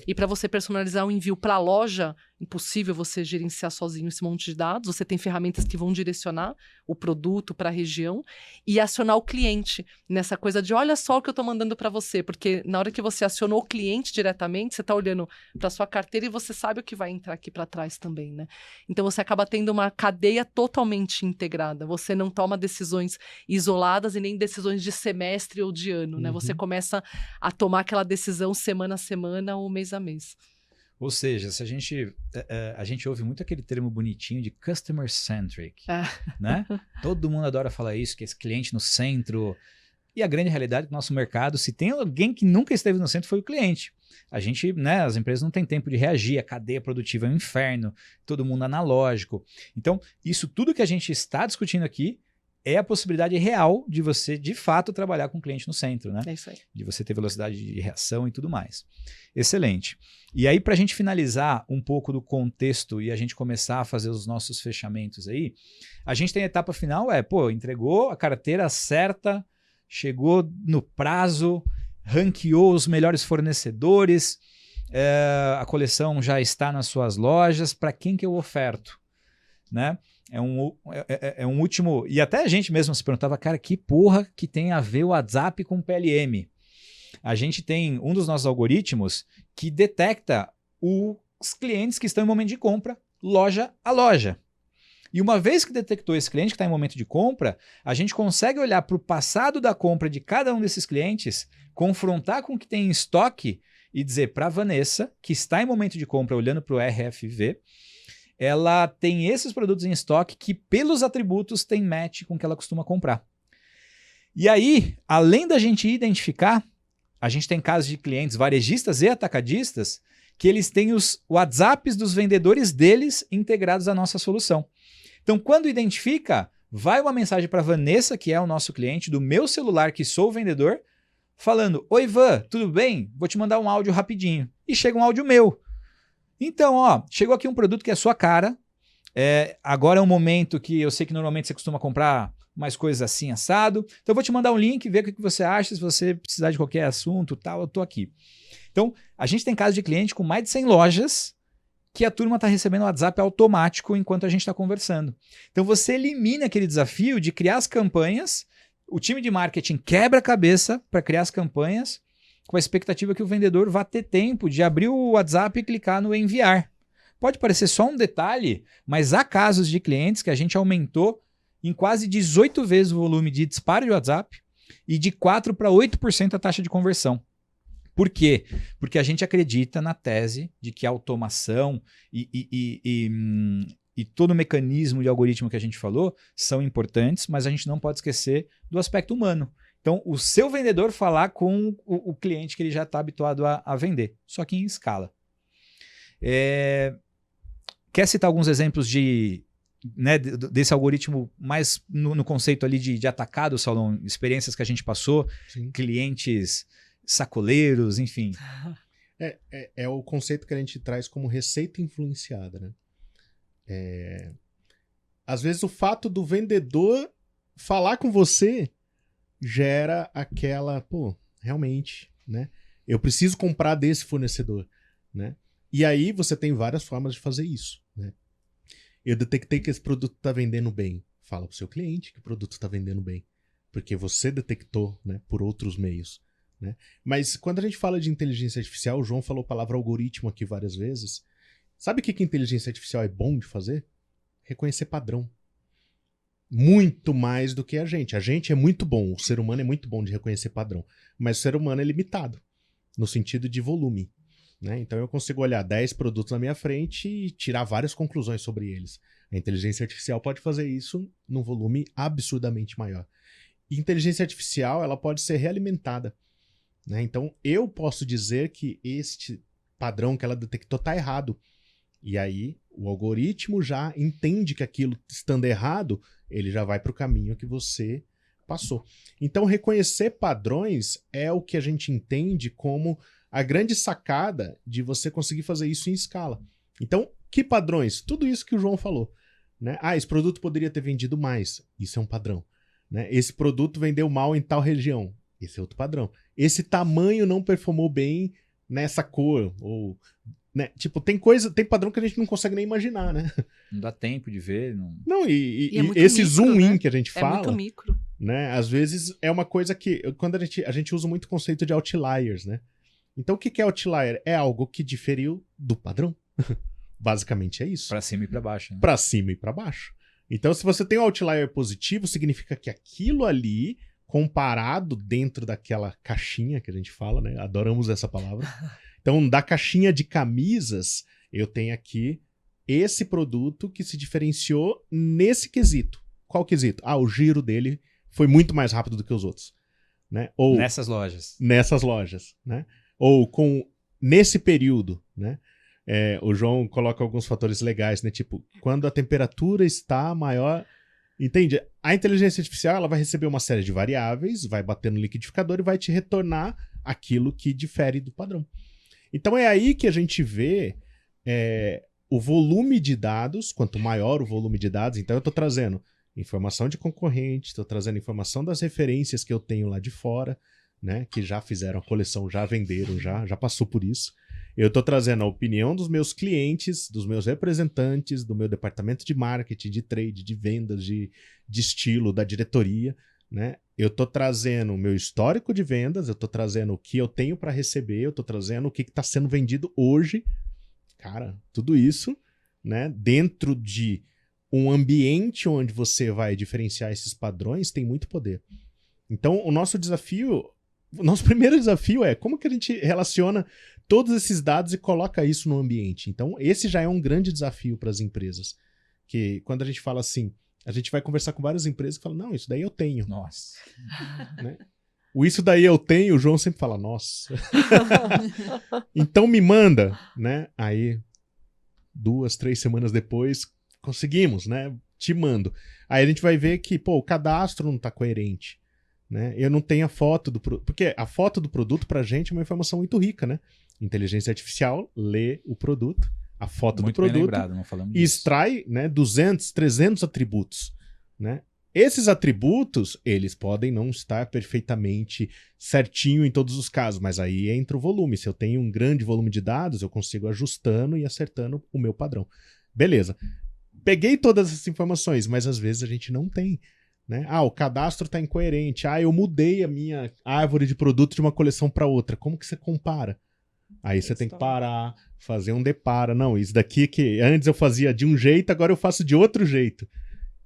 e para você personalizar o envio para a loja, impossível você gerenciar sozinho esse monte de dados, você tem ferramentas que vão direcionar o produto para a região e acionar o cliente nessa coisa de olha só o que eu estou mandando para você, porque na hora que você acionou o cliente diretamente, você está olhando para sua carteira e você sabe o que vai entrar aqui para trás também, né? Então você acaba tendo uma cadeia totalmente integrada, você não toma decisões isoladas e nem decisões de semestre ou de ano, né? Você começa a tomar aquela decisão semana a semana ou mês a mês. Ou seja, se a gente ouve muito aquele termo bonitinho de customer centric, né? Todo mundo adora falar isso, que esse cliente no centro. E a grande realidade é que o nosso mercado, se tem alguém que nunca esteve no centro, foi o cliente. A gente, né, as empresas não têm tempo de reagir, a cadeia produtiva é um inferno, todo mundo analógico. Então, isso tudo que a gente está discutindo aqui é a possibilidade real de você, de fato, trabalhar com o cliente no centro, né? É isso aí. De você ter velocidade de reação e tudo mais. Excelente. E aí, para a gente finalizar um pouco do contexto e a gente começar a fazer os nossos fechamentos aí, a gente tem a etapa final, entregou a carteira certa, chegou no prazo, ranqueou os melhores fornecedores, a coleção já está nas suas lojas, para quem que eu oferto, né? É um último... E até a gente mesmo se perguntava, cara, que porra que tem a ver o WhatsApp com PLM? A gente tem um dos nossos algoritmos que detecta os clientes que estão em momento de compra, loja a loja. E uma vez que detectou esse cliente que está em momento de compra, a gente consegue olhar para o passado da compra de cada um desses clientes, confrontar com o que tem em estoque e dizer para a Vanessa, que está em momento de compra olhando para o RFV, ela tem esses produtos em estoque que, pelos atributos, tem match com o que ela costuma comprar. E aí, além da gente identificar, a gente tem casos de clientes varejistas e atacadistas que eles têm os WhatsApps dos vendedores deles integrados à nossa solução. Então, quando identifica, vai uma mensagem para a Vanessa, que é o nosso cliente, do meu celular, que sou o vendedor, falando, oi Van, tudo bem? Vou te mandar um áudio rapidinho. E chega um áudio meu. Então, chegou aqui um produto que é a sua cara. Agora é um momento que eu sei que normalmente você costuma comprar mais coisas assim, assado. Então, eu vou te mandar um link, ver o que você acha, se você precisar de qualquer assunto, tal, eu tô aqui. Então, a gente tem caso de cliente com mais de 100 lojas que a turma está recebendo WhatsApp automático enquanto a gente está conversando. Então, você elimina aquele desafio de criar as campanhas, o time de marketing quebra a cabeça para criar as campanhas, com a expectativa que o vendedor vá ter tempo de abrir o WhatsApp e clicar no enviar. Pode parecer só um detalhe, mas há casos de clientes que a gente aumentou em quase 18 vezes o volume de disparo de WhatsApp e de 4% para 8% a taxa de conversão. Por quê? Porque a gente acredita na tese de que a automação e todo o mecanismo de algoritmo que a gente falou são importantes, mas a gente não pode esquecer do aspecto humano, Então, o seu vendedor falar com o cliente que ele já está habituado a vender, só que em escala. Quer citar alguns exemplos desse algoritmo mais no conceito ali de atacado, Saulão? Experiências que a gente passou, Sim. clientes sacoleiros, enfim. É o conceito que a gente traz como receita influenciada, né? Às vezes o fato do vendedor falar com você gera aquela, pô, realmente, né? Eu preciso comprar desse fornecedor, né? E aí você tem várias formas de fazer isso, né? Eu detectei que esse produto está vendendo bem. Fala para o seu cliente que o produto está vendendo bem, porque você detectou, né, por outros meios, né? Mas quando a gente fala de inteligência artificial, o João falou a palavra algoritmo aqui várias vezes. Sabe o que a inteligência artificial é bom de fazer? Reconhecer padrão. Muito mais do que a gente. A gente é muito bom, o ser humano é muito bom de reconhecer padrão, mas o ser humano é limitado, no sentido de volume, né? Então eu consigo olhar 10 produtos na minha frente e tirar várias conclusões sobre eles. A inteligência artificial pode fazer isso num volume absurdamente maior. E inteligência artificial, ela pode ser realimentada, né? Então eu posso dizer que este padrão que ela detectou está errado. E aí o algoritmo já entende que aquilo estando errado, ele já vai para o caminho que você passou. Então reconhecer padrões é o que a gente entende como a grande sacada de você conseguir fazer isso em escala. Então, que padrões? Tudo isso que o João falou, né? Esse produto poderia ter vendido mais. Isso é um padrão, né? Esse produto vendeu mal em tal região. Esse é outro padrão. Esse tamanho não performou bem nessa cor, ou... né? Tipo, tem padrão que a gente não consegue nem imaginar, né? Não dá tempo de ver. E é esse micro, zoom-in, né? que a gente fala... É muito micro. Né? Às vezes é uma coisa que... Quando a gente usa muito o conceito de outliers, né? Então o que é outlier? É algo que diferiu do padrão. Basicamente é isso. Para cima e para baixo. Né? Para cima e para baixo. Então se você tem um outlier positivo, significa que aquilo ali, comparado dentro daquela caixinha que a gente fala, né? Adoramos essa palavra. Então, da caixinha de camisas, eu tenho aqui esse produto que se diferenciou nesse quesito. Qual quesito? O giro dele foi muito mais rápido do que os outros, né? Ou nessas lojas. Nessas lojas, né? Ou nesse período, né? O João coloca alguns fatores legais, né? Tipo, quando a temperatura está maior... Entende? A inteligência artificial, ela vai receber uma série de variáveis, vai bater no liquidificador e vai te retornar aquilo que difere do padrão. Então é aí que a gente vê o volume de dados, quanto maior o volume de dados, então eu estou trazendo informação de concorrente, estou trazendo informação das referências que eu tenho lá de fora, né, que já fizeram a coleção, já venderam, já passou por isso. Eu estou trazendo a opinião dos meus clientes, dos meus representantes, do meu departamento de marketing, de trade, de vendas, de estilo, da diretoria, né? Eu estou trazendo o meu histórico de vendas, eu estou trazendo o que eu tenho para receber, eu estou trazendo o que está sendo vendido hoje. Cara, tudo isso, né, dentro de um ambiente onde você vai diferenciar esses padrões, tem muito poder. Então, o nosso primeiro desafio é como que a gente relaciona todos esses dados e coloca isso no ambiente. Então, esse já é um grande desafio para as empresas. Que quando a gente fala assim, a gente vai conversar com várias empresas que falam, não, isso daí eu tenho. Nossa. Né? O isso daí eu tenho, o João sempre fala, nossa. Então me manda, né? Aí, 2, 3 semanas depois, conseguimos, né? Te mando. Aí a gente vai ver que, o cadastro não está coerente. Né? Eu não tenho a foto do produto. Porque a foto do produto pra gente é uma informação muito rica, né? Inteligência artificial lê o produto, a foto muito do produto, bem lembrado, não falamos e extrai, né, 200, 300 atributos. Né? Esses atributos, eles podem não estar perfeitamente certinho em todos os casos, mas aí entra o volume. Se eu tenho um grande volume de dados, eu consigo ajustando e acertando o meu padrão. Beleza. Peguei todas essas informações, mas às vezes a gente não tem. Né? O cadastro está incoerente. Eu mudei a minha árvore de produto de uma coleção para outra. Como que você compara? Aí você tem que parar, fazer um depara. Não, isso daqui que antes eu fazia de um jeito, agora eu faço de outro jeito.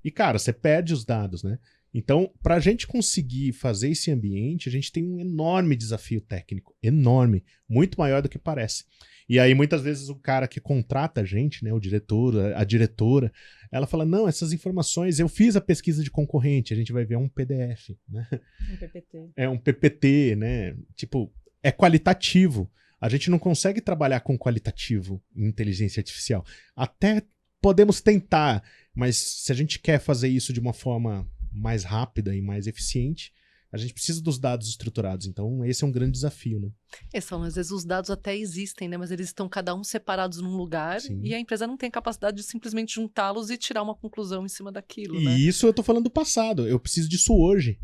E, cara, você perde os dados, né? Então, para a gente conseguir fazer esse ambiente, a gente tem um enorme desafio técnico. Enorme. Muito maior do que parece. E aí, muitas vezes, o cara que contrata a gente, né, o diretor, a diretora, ela fala, não, essas informações, eu fiz a pesquisa de concorrente, a gente vai ver um PDF, né? Um PPT. É um PPT, né? Tipo, é qualitativo. A gente não consegue trabalhar com qualitativo em inteligência artificial. Até podemos tentar, mas se a gente quer fazer isso de uma forma mais rápida e mais eficiente, a gente precisa dos dados estruturados. Então, esse é um grande desafio, né? Às vezes os dados até existem, né? Mas eles estão cada um separados num lugar. Sim. E a empresa não tem capacidade de simplesmente juntá-los e tirar uma conclusão em cima daquilo, né? E isso eu tô falando do passado. Eu preciso disso hoje,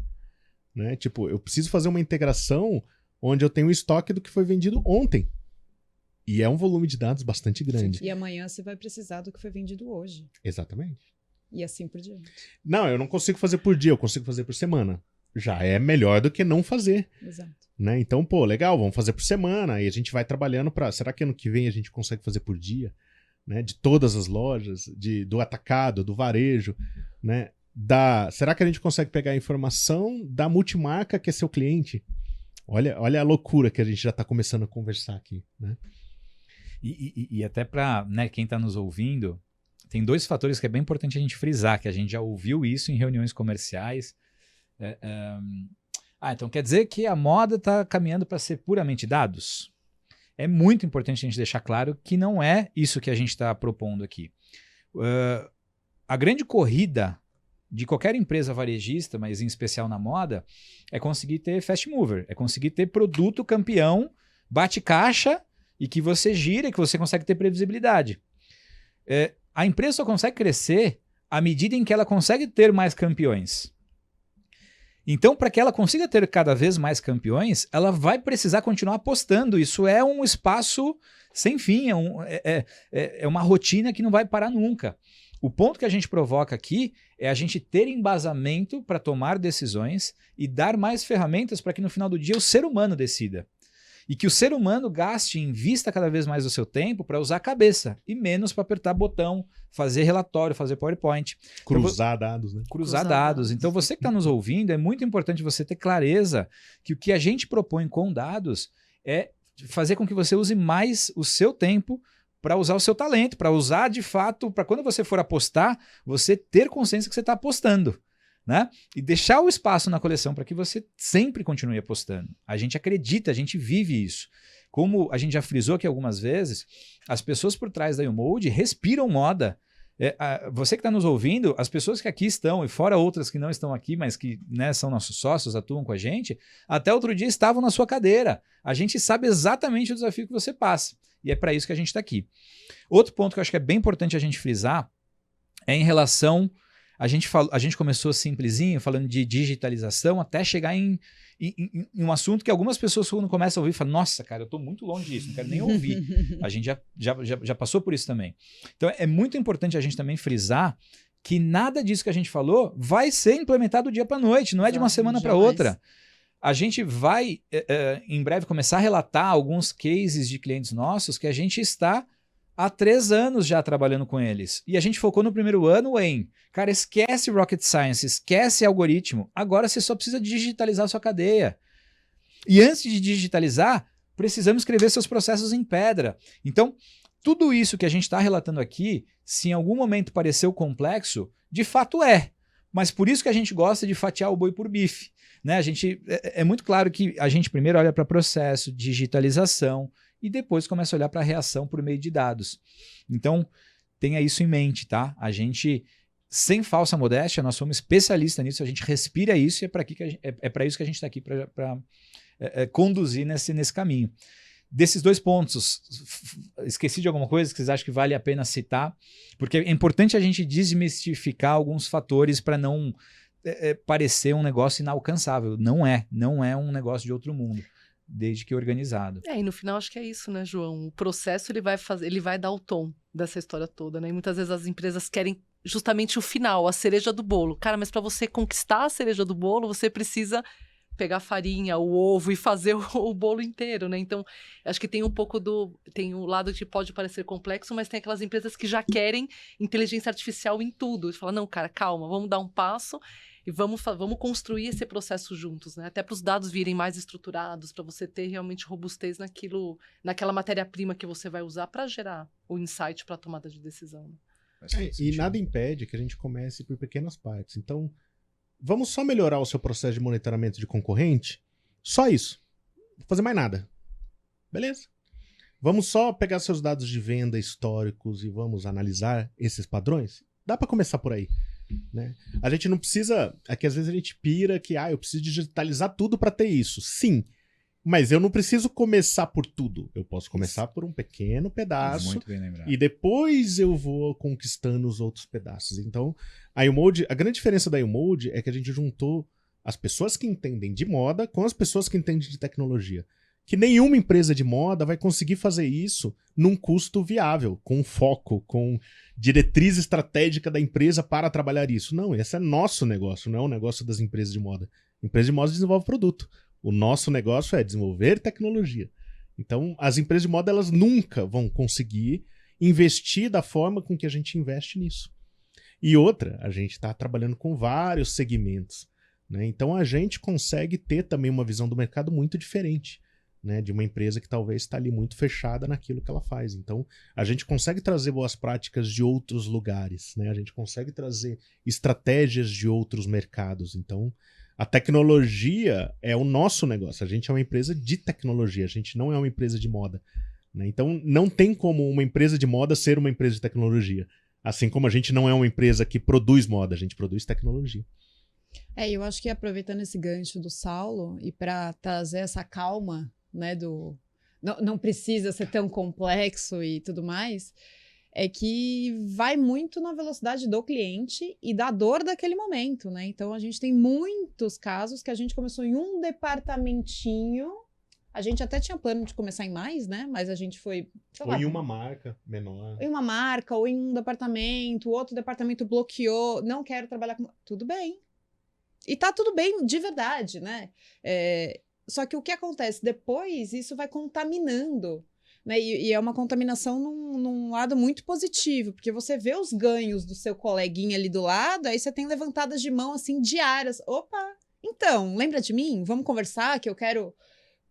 né? Tipo, eu preciso fazer uma integração onde eu tenho o estoque do que foi vendido ontem. E é um volume de dados bastante grande. Sim. E amanhã você vai precisar do que foi vendido hoje. Exatamente. E assim por diante. Não, eu não consigo fazer por dia, eu consigo fazer por semana. Já é melhor do que não fazer. Exato. Né? Então, pô, legal, vamos fazer por semana. E a gente vai trabalhando para. Será que ano que vem a gente consegue fazer por dia? Né? De todas as lojas, do atacado, do varejo. Né? Será que a gente consegue pegar a informação da multimarca que é seu cliente? Olha a loucura que a gente já está começando a conversar aqui. Né? E até para, né, quem está nos ouvindo, tem 2 fatores que é bem importante a gente frisar, que a gente já ouviu isso em reuniões comerciais. Então quer dizer que a moda está caminhando para ser puramente dados? É muito importante a gente deixar claro que não é isso que a gente está propondo aqui. A grande corrida de qualquer empresa varejista, mas em especial na moda, é conseguir ter fast mover, é conseguir ter produto campeão, bate caixa e que você gira, que você consegue ter previsibilidade. A empresa só consegue crescer à medida em que ela consegue ter mais campeões. Então, para que ela consiga ter cada vez mais campeões, ela vai precisar continuar apostando. Isso é um espaço sem fim, é uma rotina que não vai parar nunca. O ponto que a gente provoca aqui é a gente ter embasamento para tomar decisões e dar mais ferramentas para que no final do dia o ser humano decida. E que o ser humano gaste e invista cada vez mais o seu tempo para usar a cabeça e menos para apertar botão, fazer relatório, fazer PowerPoint. Cruzar dados, né? Cruzar dados. Então você que está nos ouvindo, é muito importante você ter clareza que o que a gente propõe com dados é fazer com que você use mais o seu tempo para usar o seu talento, para usar de fato, para quando você for apostar, você ter consciência que você está apostando. Né? E deixar o espaço na coleção para que você sempre continue apostando. A gente acredita, a gente vive isso. Como a gente já frisou aqui algumas vezes, as pessoas por trás da YouMold respiram moda. Você que está nos ouvindo, as pessoas que aqui estão, e fora outras que não estão aqui, mas que, né, são nossos sócios, atuam com a gente, até outro dia estavam na sua cadeira. A gente sabe exatamente o desafio que você passa. E é para isso que a gente está aqui. Outro ponto que eu acho que é bem importante a gente frisar é em relação... A gente começou simplesinho, falando de digitalização, até chegar em um assunto que algumas pessoas, quando começam a ouvir, falam, nossa, cara, eu estou muito longe disso, não quero nem ouvir. A gente já passou por isso também. Então, é muito importante a gente também frisar que nada disso que a gente falou vai ser implementado do dia para a noite, não é de uma semana para outra. A gente vai, em breve, começar a relatar alguns cases de clientes nossos que a gente está há 3 anos já trabalhando com eles. E a gente focou no primeiro ano em, cara, esquece Rocket Science, esquece algoritmo, agora você só precisa digitalizar a sua cadeia. E antes de digitalizar, precisamos escrever seus processos em pedra. Então, tudo isso que a gente está relatando aqui, se em algum momento pareceu complexo, de fato é. Mas por isso que a gente gosta de fatiar o boi por bife. Né? É muito claro que a gente primeiro olha para processo, digitalização, e depois começa a olhar para a reação por meio de dados. Então, tenha isso em mente, tá? A gente, sem falsa modéstia, nós somos especialistas nisso, a gente respira isso e é para isso que a gente está aqui, para conduzir nesse caminho. Desses 2 pontos, esqueci de alguma coisa que vocês acham que vale a pena citar? Porque é importante a gente desmistificar alguns fatores para não parecer um negócio inalcançável. Não é um negócio de outro mundo. Desde que organizado. E no final acho que é isso, né, João? O processo ele vai dar o tom dessa história toda, né? E muitas vezes as empresas querem justamente o final, a cereja do bolo. Cara, mas para você conquistar a cereja do bolo, você precisa pegar a farinha, o ovo e fazer o bolo inteiro, né? Então, acho que tem um pouco tem o lado que pode parecer complexo, mas tem aquelas empresas que já querem inteligência artificial em tudo. E fala, não, cara, calma, vamos dar um passo. e vamos construir esse processo juntos, né? Até para os dados virem mais estruturados, para você ter realmente robustez naquela matéria-prima que você vai usar para gerar o insight para a tomada de decisão. Né? E nada impede que a gente comece por pequenas partes. Então, vamos só melhorar o seu processo de monitoramento de concorrente? Só isso. Não vou fazer mais nada. Beleza. Vamos só pegar seus dados de venda históricos e vamos analisar esses padrões? Dá para começar por aí. Né? A gente não precisa... Aqui às vezes a gente pira que eu preciso digitalizar tudo para ter isso. Sim, mas eu não preciso começar por tudo. Eu posso começar por um pequeno pedaço. Muito bem lembrado. E depois eu vou conquistando os outros pedaços. Então, a YouMode, a grande diferença da YouMode é que a gente juntou as pessoas que entendem de moda com as pessoas que entendem de tecnologia. Que nenhuma empresa de moda vai conseguir fazer isso num custo viável, com foco, com diretriz estratégica da empresa para trabalhar isso. Não, esse é nosso negócio, não é o negócio das empresas de moda. A empresa de moda desenvolve produto. O nosso negócio é desenvolver tecnologia. Então, as empresas de moda, elas nunca vão conseguir investir da forma com que a gente investe nisso. E outra, a gente está trabalhando com vários segmentos. Né? Então, a gente consegue ter também uma visão do mercado muito diferente. Né, de uma empresa que talvez está ali muito fechada naquilo que ela faz. Então, a gente consegue trazer boas práticas de outros lugares, né? A gente consegue trazer estratégias de outros mercados. Então, a tecnologia é o nosso negócio. A gente é uma empresa de tecnologia, a gente não é uma empresa de moda. Né? Então, não tem como uma empresa de moda ser uma empresa de tecnologia. Assim como a gente não é uma empresa que produz moda, a gente produz tecnologia. Eu acho que aproveitando esse gancho do Saulo e para trazer essa calma, né, não precisa ser tão complexo e tudo mais, é que vai muito na velocidade do cliente e da dor daquele momento, né? Então a gente tem muitos casos que a gente começou em um departamentinho, a gente até tinha plano de começar em mais, né? Mas a gente foi, ou em uma marca menor. Em uma marca, ou em um departamento, outro departamento bloqueou, não quero trabalhar com... Tudo bem. E tá tudo bem de verdade, né? Só que o que acontece depois, isso vai contaminando, né? E é uma contaminação num lado muito positivo, porque você vê os ganhos do seu coleguinha ali do lado, aí você tem levantadas de mão assim diárias. Opa, então, lembra de mim? Vamos conversar que eu quero...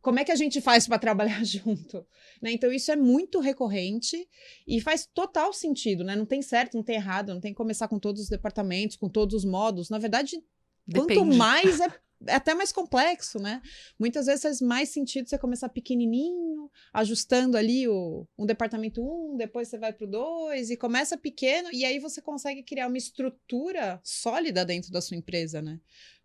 Como é que a gente faz para trabalhar junto? Né? Então, isso é muito recorrente e faz total sentido, né? Não tem certo, não tem errado, não tem que começar com todos os departamentos, com todos os modos. Na verdade, Depende. Quanto mais é até mais complexo, né? Muitas vezes faz mais sentido você começar pequenininho, ajustando ali um departamento 1, depois você vai para o 2 e começa pequeno e aí você consegue criar uma estrutura sólida dentro da sua empresa, né?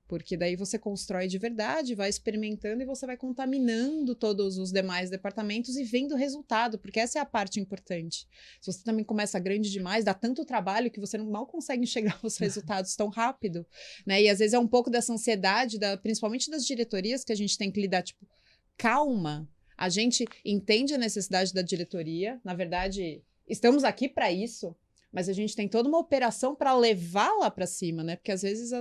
Porque daí você constrói de verdade, vai experimentando e você vai contaminando todos os demais departamentos e vendo o resultado, porque essa é a parte importante. Se você também começa grande demais, dá tanto trabalho que você mal consegue enxergar os resultados tão rápido, né? E às vezes é um pouco dessa ansiedade, principalmente das diretorias, que a gente tem que lidar, tipo, calma, a gente entende a necessidade da diretoria, na verdade, estamos aqui para isso, mas a gente tem toda uma operação para levá-la para cima, né? Porque às vezes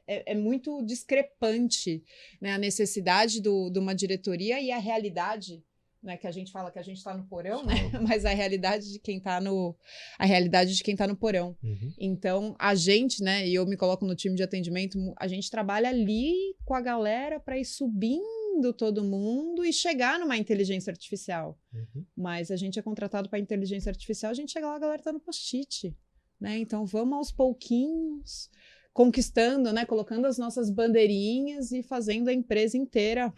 é muito discrepante, né, a necessidade de uma diretoria e a realidade, né, que a gente fala que a gente está no porão, né, mas a realidade de quem está no porão. Uhum. Então, a gente, né, e eu me coloco no time de atendimento, a gente trabalha ali com a galera para ir subindo todo mundo e chegar numa inteligência artificial. Uhum. Mas a gente é contratado para inteligência artificial, a gente chega lá, a galera está no post-it, né, então vamos aos pouquinhos conquistando, né, colocando as nossas bandeirinhas e fazendo a empresa inteira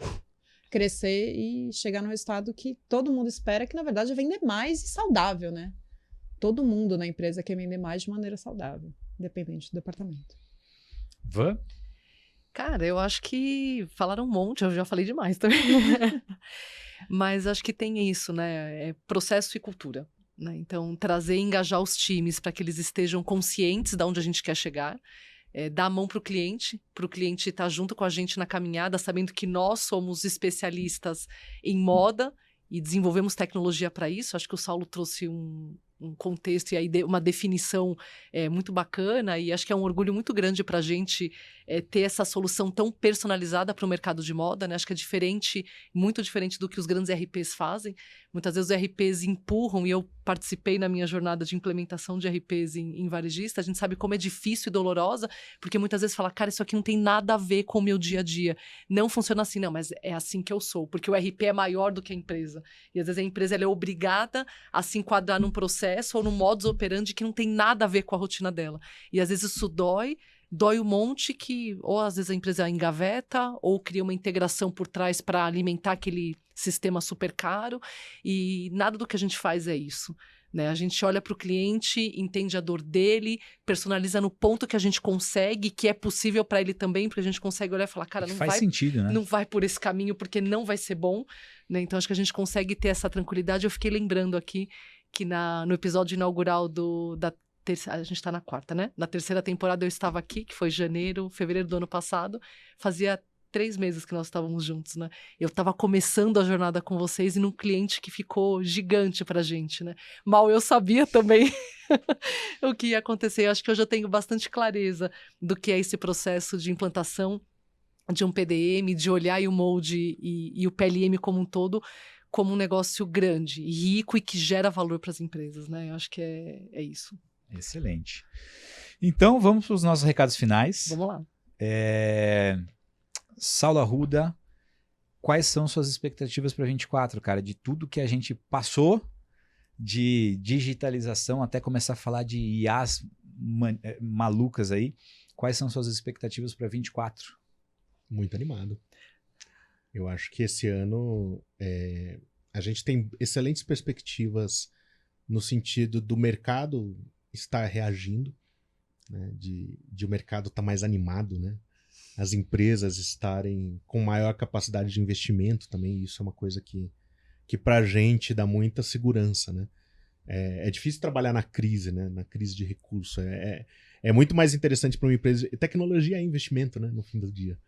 crescer e chegar no resultado que todo mundo espera, que na verdade é vender mais e saudável, né? Todo mundo na empresa quer vender mais de maneira saudável, independente do departamento. Van? Cara, eu acho que falaram um monte, eu já falei demais também. Mas acho que tem isso, né? É processo e cultura. Né? Então, trazer e engajar os times para que eles estejam conscientes de onde a gente quer chegar. Dar a mão para o cliente estar junto com a gente na caminhada, sabendo que nós somos especialistas em moda e desenvolvemos tecnologia para isso. Acho que o Saulo trouxe um contexto e aí uma definição muito bacana, e acho que é um orgulho muito grande para a gente ter essa solução tão personalizada para o mercado de moda, né? Acho que é diferente, muito diferente do que os grandes RPs fazem. Muitas vezes os RPs empurram, e eu participei na minha jornada de implementação de RPs em varejista, a gente sabe como é difícil e dolorosa, porque muitas vezes fala, cara, isso aqui não tem nada a ver com o meu dia a dia. Não funciona assim, não, mas é assim que eu sou, porque o RP é maior do que a empresa. E às vezes a empresa ela é obrigada a se enquadrar num processo ou num modus operandi que não tem nada a ver com a rotina dela. E às vezes isso dói um monte que, ou às vezes a empresa engaveta, ou cria uma integração por trás para alimentar aquele sistema super caro, e nada do que a gente faz é isso. Né? A gente olha para o cliente, entende a dor dele, personaliza no ponto que a gente consegue, que é possível para ele também, porque a gente consegue olhar e falar, cara, faz sentido, né? Não vai por esse caminho, porque não vai ser bom. Né? Então, acho que a gente consegue ter essa tranquilidade. Eu fiquei lembrando aqui que no episódio inaugural a gente está na 4ª, né? Na 3ª temporada eu estava aqui, que foi fevereiro do ano passado. Fazia 3 meses que nós estávamos juntos, né? Eu estava começando a jornada com vocês e num cliente que ficou gigante pra gente, né? Mal eu sabia também o que ia acontecer. Eu acho que hoje eu tenho bastante clareza do que é esse processo de implantação de um PDM, de olhar o molde e o PLM como um todo como um negócio grande, rico e que gera valor para as empresas, né? Eu acho que é isso. Excelente. Então, vamos para os nossos recados finais. Vamos lá. Saulo Arruda, quais são suas expectativas para 24, cara? De tudo que a gente passou, de digitalização, até começar a falar de IAs malucas aí. Quais são suas expectativas para 24? Muito animado. Eu acho que esse ano a gente tem excelentes perspectivas no sentido do mercado estar reagindo, né? De o mercado estar mais animado, né? As empresas estarem com maior capacidade de investimento também, isso é uma coisa que pra gente dá muita segurança, né? É difícil trabalhar na crise, né? Na crise de recurso. É muito mais interessante para uma empresa. Tecnologia é investimento, né? No fim do dia.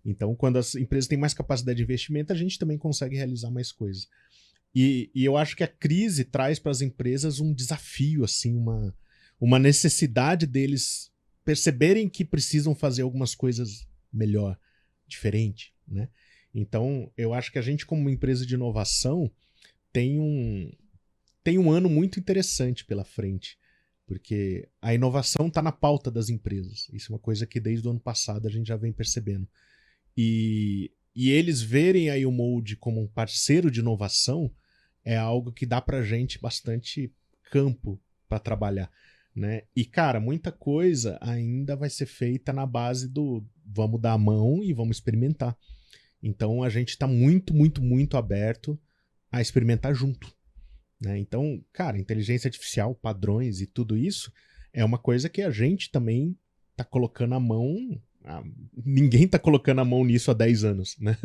Então, quando as empresas têm mais capacidade de investimento, a gente também consegue realizar mais coisas. E eu acho que a crise traz para as empresas um desafio, assim, uma necessidade deles perceberem que precisam fazer algumas coisas melhor, diferente, né? Então, eu acho que a gente, como uma empresa de inovação, tem um ano muito interessante pela frente, porque a inovação está na pauta das empresas. Isso é uma coisa que desde o ano passado a gente já vem percebendo. E eles verem a iMold como um parceiro de inovação é algo que dá pra gente bastante campo para trabalhar, né? E, cara, muita coisa ainda vai ser feita na base do vamos dar a mão e vamos experimentar. Então, a gente está muito, muito, muito aberto a experimentar junto, né? Então, cara, inteligência artificial, padrões e tudo isso é uma coisa que a gente também tá colocando a mão. Ninguém tá colocando a mão nisso há 10 anos, né?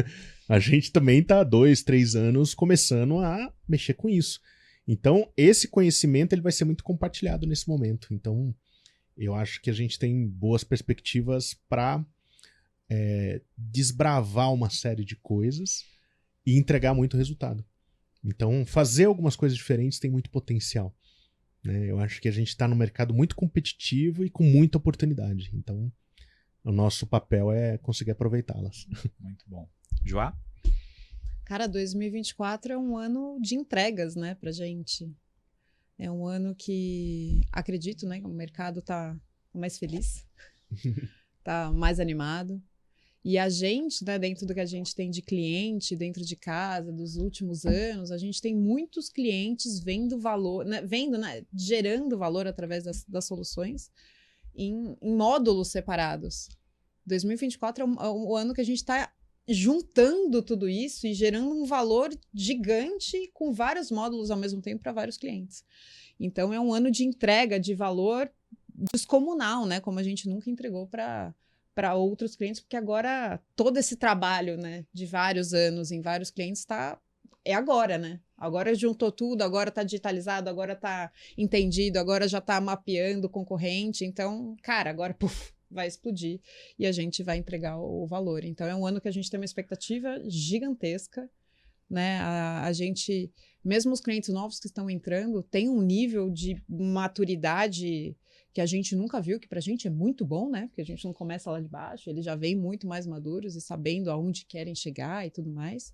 A gente também tá há 2, 3 anos começando a mexer com isso. Então, esse conhecimento ele vai ser muito compartilhado nesse momento. Então, eu acho que a gente tem boas perspectivas para desbravar uma série de coisas e entregar muito resultado. Então, fazer algumas coisas diferentes tem muito potencial, né? Eu acho que a gente está num mercado muito competitivo e com muita oportunidade. Então, o nosso papel é conseguir aproveitá-las. Muito bom. Joá? Cara, 2024 é um ano de entregas, né, pra gente. É um ano que, acredito, né, que o mercado tá mais feliz, tá mais animado. E a gente, né, dentro do que a gente tem de cliente, dentro de casa, dos últimos anos, a gente tem muitos clientes vendo valor, né, gerando valor através das soluções em módulos separados. 2024 é o ano que a gente está juntando tudo isso e gerando um valor gigante com vários módulos ao mesmo tempo para vários clientes. Então, é um ano de entrega de valor descomunal, né? Como a gente nunca entregou para outros clientes, porque agora todo esse trabalho, né, de vários anos em vários clientes é agora, né? Agora juntou tudo, agora está digitalizado, agora está entendido, agora já está mapeando o concorrente. Então, cara, agora vai explodir e a gente vai entregar o valor. Então, é um ano que a gente tem uma expectativa gigantesca, né? A gente, mesmo os clientes novos que estão entrando, tem um nível de maturidade que a gente nunca viu, que pra gente é muito bom, né? Porque a gente não começa lá de baixo, eles já vêm muito mais maduros e sabendo aonde querem chegar e tudo mais.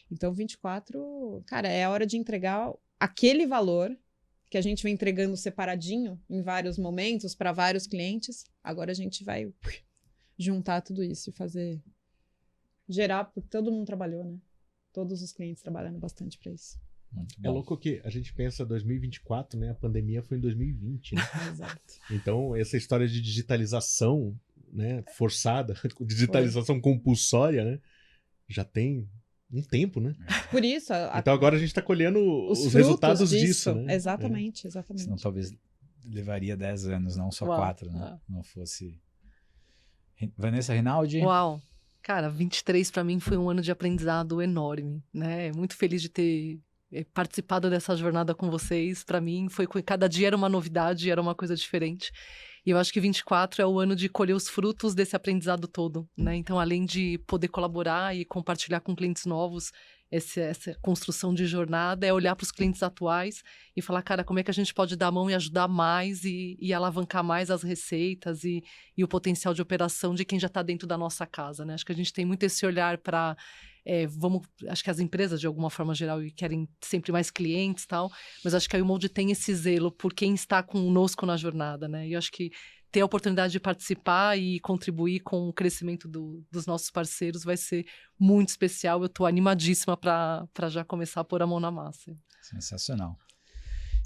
Então, 24, cara, é a hora de entregar aquele valor que a gente vem entregando separadinho em vários momentos para vários clientes. Agora a gente vai juntar tudo isso e fazer... gerar, porque todo mundo trabalhou, né? Todos os clientes trabalhando bastante para isso. É louco que a gente pensa 2024, né? A pandemia foi em 2020, né? Exato. Então, essa história de digitalização, né, forçada, digitalização compulsória, né? Já tem um tempo, né? Por isso... Então agora a gente está colhendo os resultados disso, né? Exatamente, exatamente. Senão talvez levaria 10 anos, não só 4, né? Não fosse... Vanessa Rinaldi? Uau! Cara, 23 para mim foi um ano de aprendizado enorme, né? Muito feliz de ter participado dessa jornada com vocês. Para mim, cada dia era uma novidade, era uma coisa diferente. E eu acho que 24 é o ano de colher os frutos desse aprendizado todo, né? Então, além de poder colaborar e compartilhar com clientes novos essa construção de jornada, é olhar para os clientes atuais e falar, cara, como é que a gente pode dar a mão e ajudar mais e alavancar mais as receitas e o potencial de operação de quem já está dentro da nossa casa, né? Acho que a gente tem muito esse olhar para... acho que as empresas, de alguma forma geral, querem sempre mais clientes e tal, mas acho que a Umold tem esse zelo por quem está conosco na jornada, né? E eu acho que ter a oportunidade de participar e contribuir com o crescimento dos nossos parceiros vai ser muito especial. Eu estou animadíssima para já começar a pôr a mão na massa. Sensacional.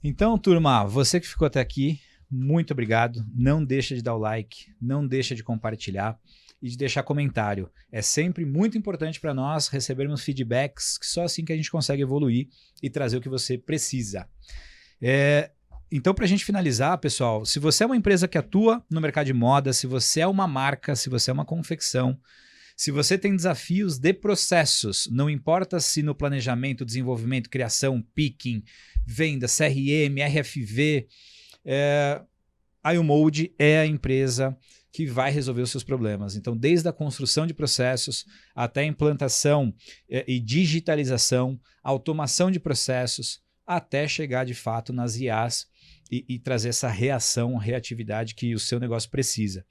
Então, turma, você que ficou até aqui, muito obrigado. Não deixa de dar o like, não deixa de compartilhar e de deixar comentário. É sempre muito importante para nós recebermos feedbacks, que só assim que a gente consegue evoluir e trazer o que você precisa. Então, para a gente finalizar, pessoal, se você é uma empresa que atua no mercado de moda, se você é uma marca, se você é uma confecção, se você tem desafios de processos, não importa se no planejamento, desenvolvimento, criação, picking, venda, CRM, RFV, a Umold é a empresa que vai resolver os seus problemas. Então, desde a construção de processos até a implantação e digitalização, automação de processos, até chegar de fato nas IAs e trazer essa reatividade que o seu negócio precisa.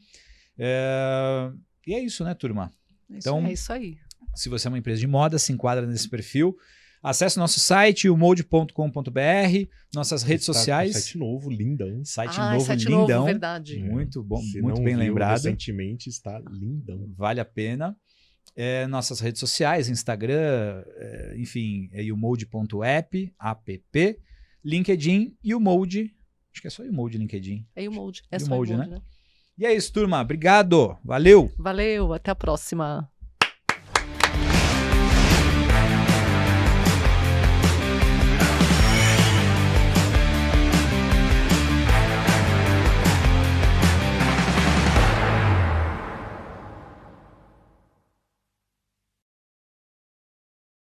E é isso, né, turma? Então, é isso aí. Se você é uma empresa de moda, se enquadra nesse perfil. Acesse nosso site, umold.com.br, nossas redes sociais. Site novo, lindão. Site lindão. Novo, verdade. Muito bom, se muito não bem viu lembrado. Recentemente está lindão. Vale a pena. Nossas redes sociais, Instagram, enfim, é umold.app, app, LinkedIn e Umold. Acho que é só Umold LinkedIn. É Umold. Umold, né? E é isso, turma. Obrigado. Valeu. Valeu. Até a próxima.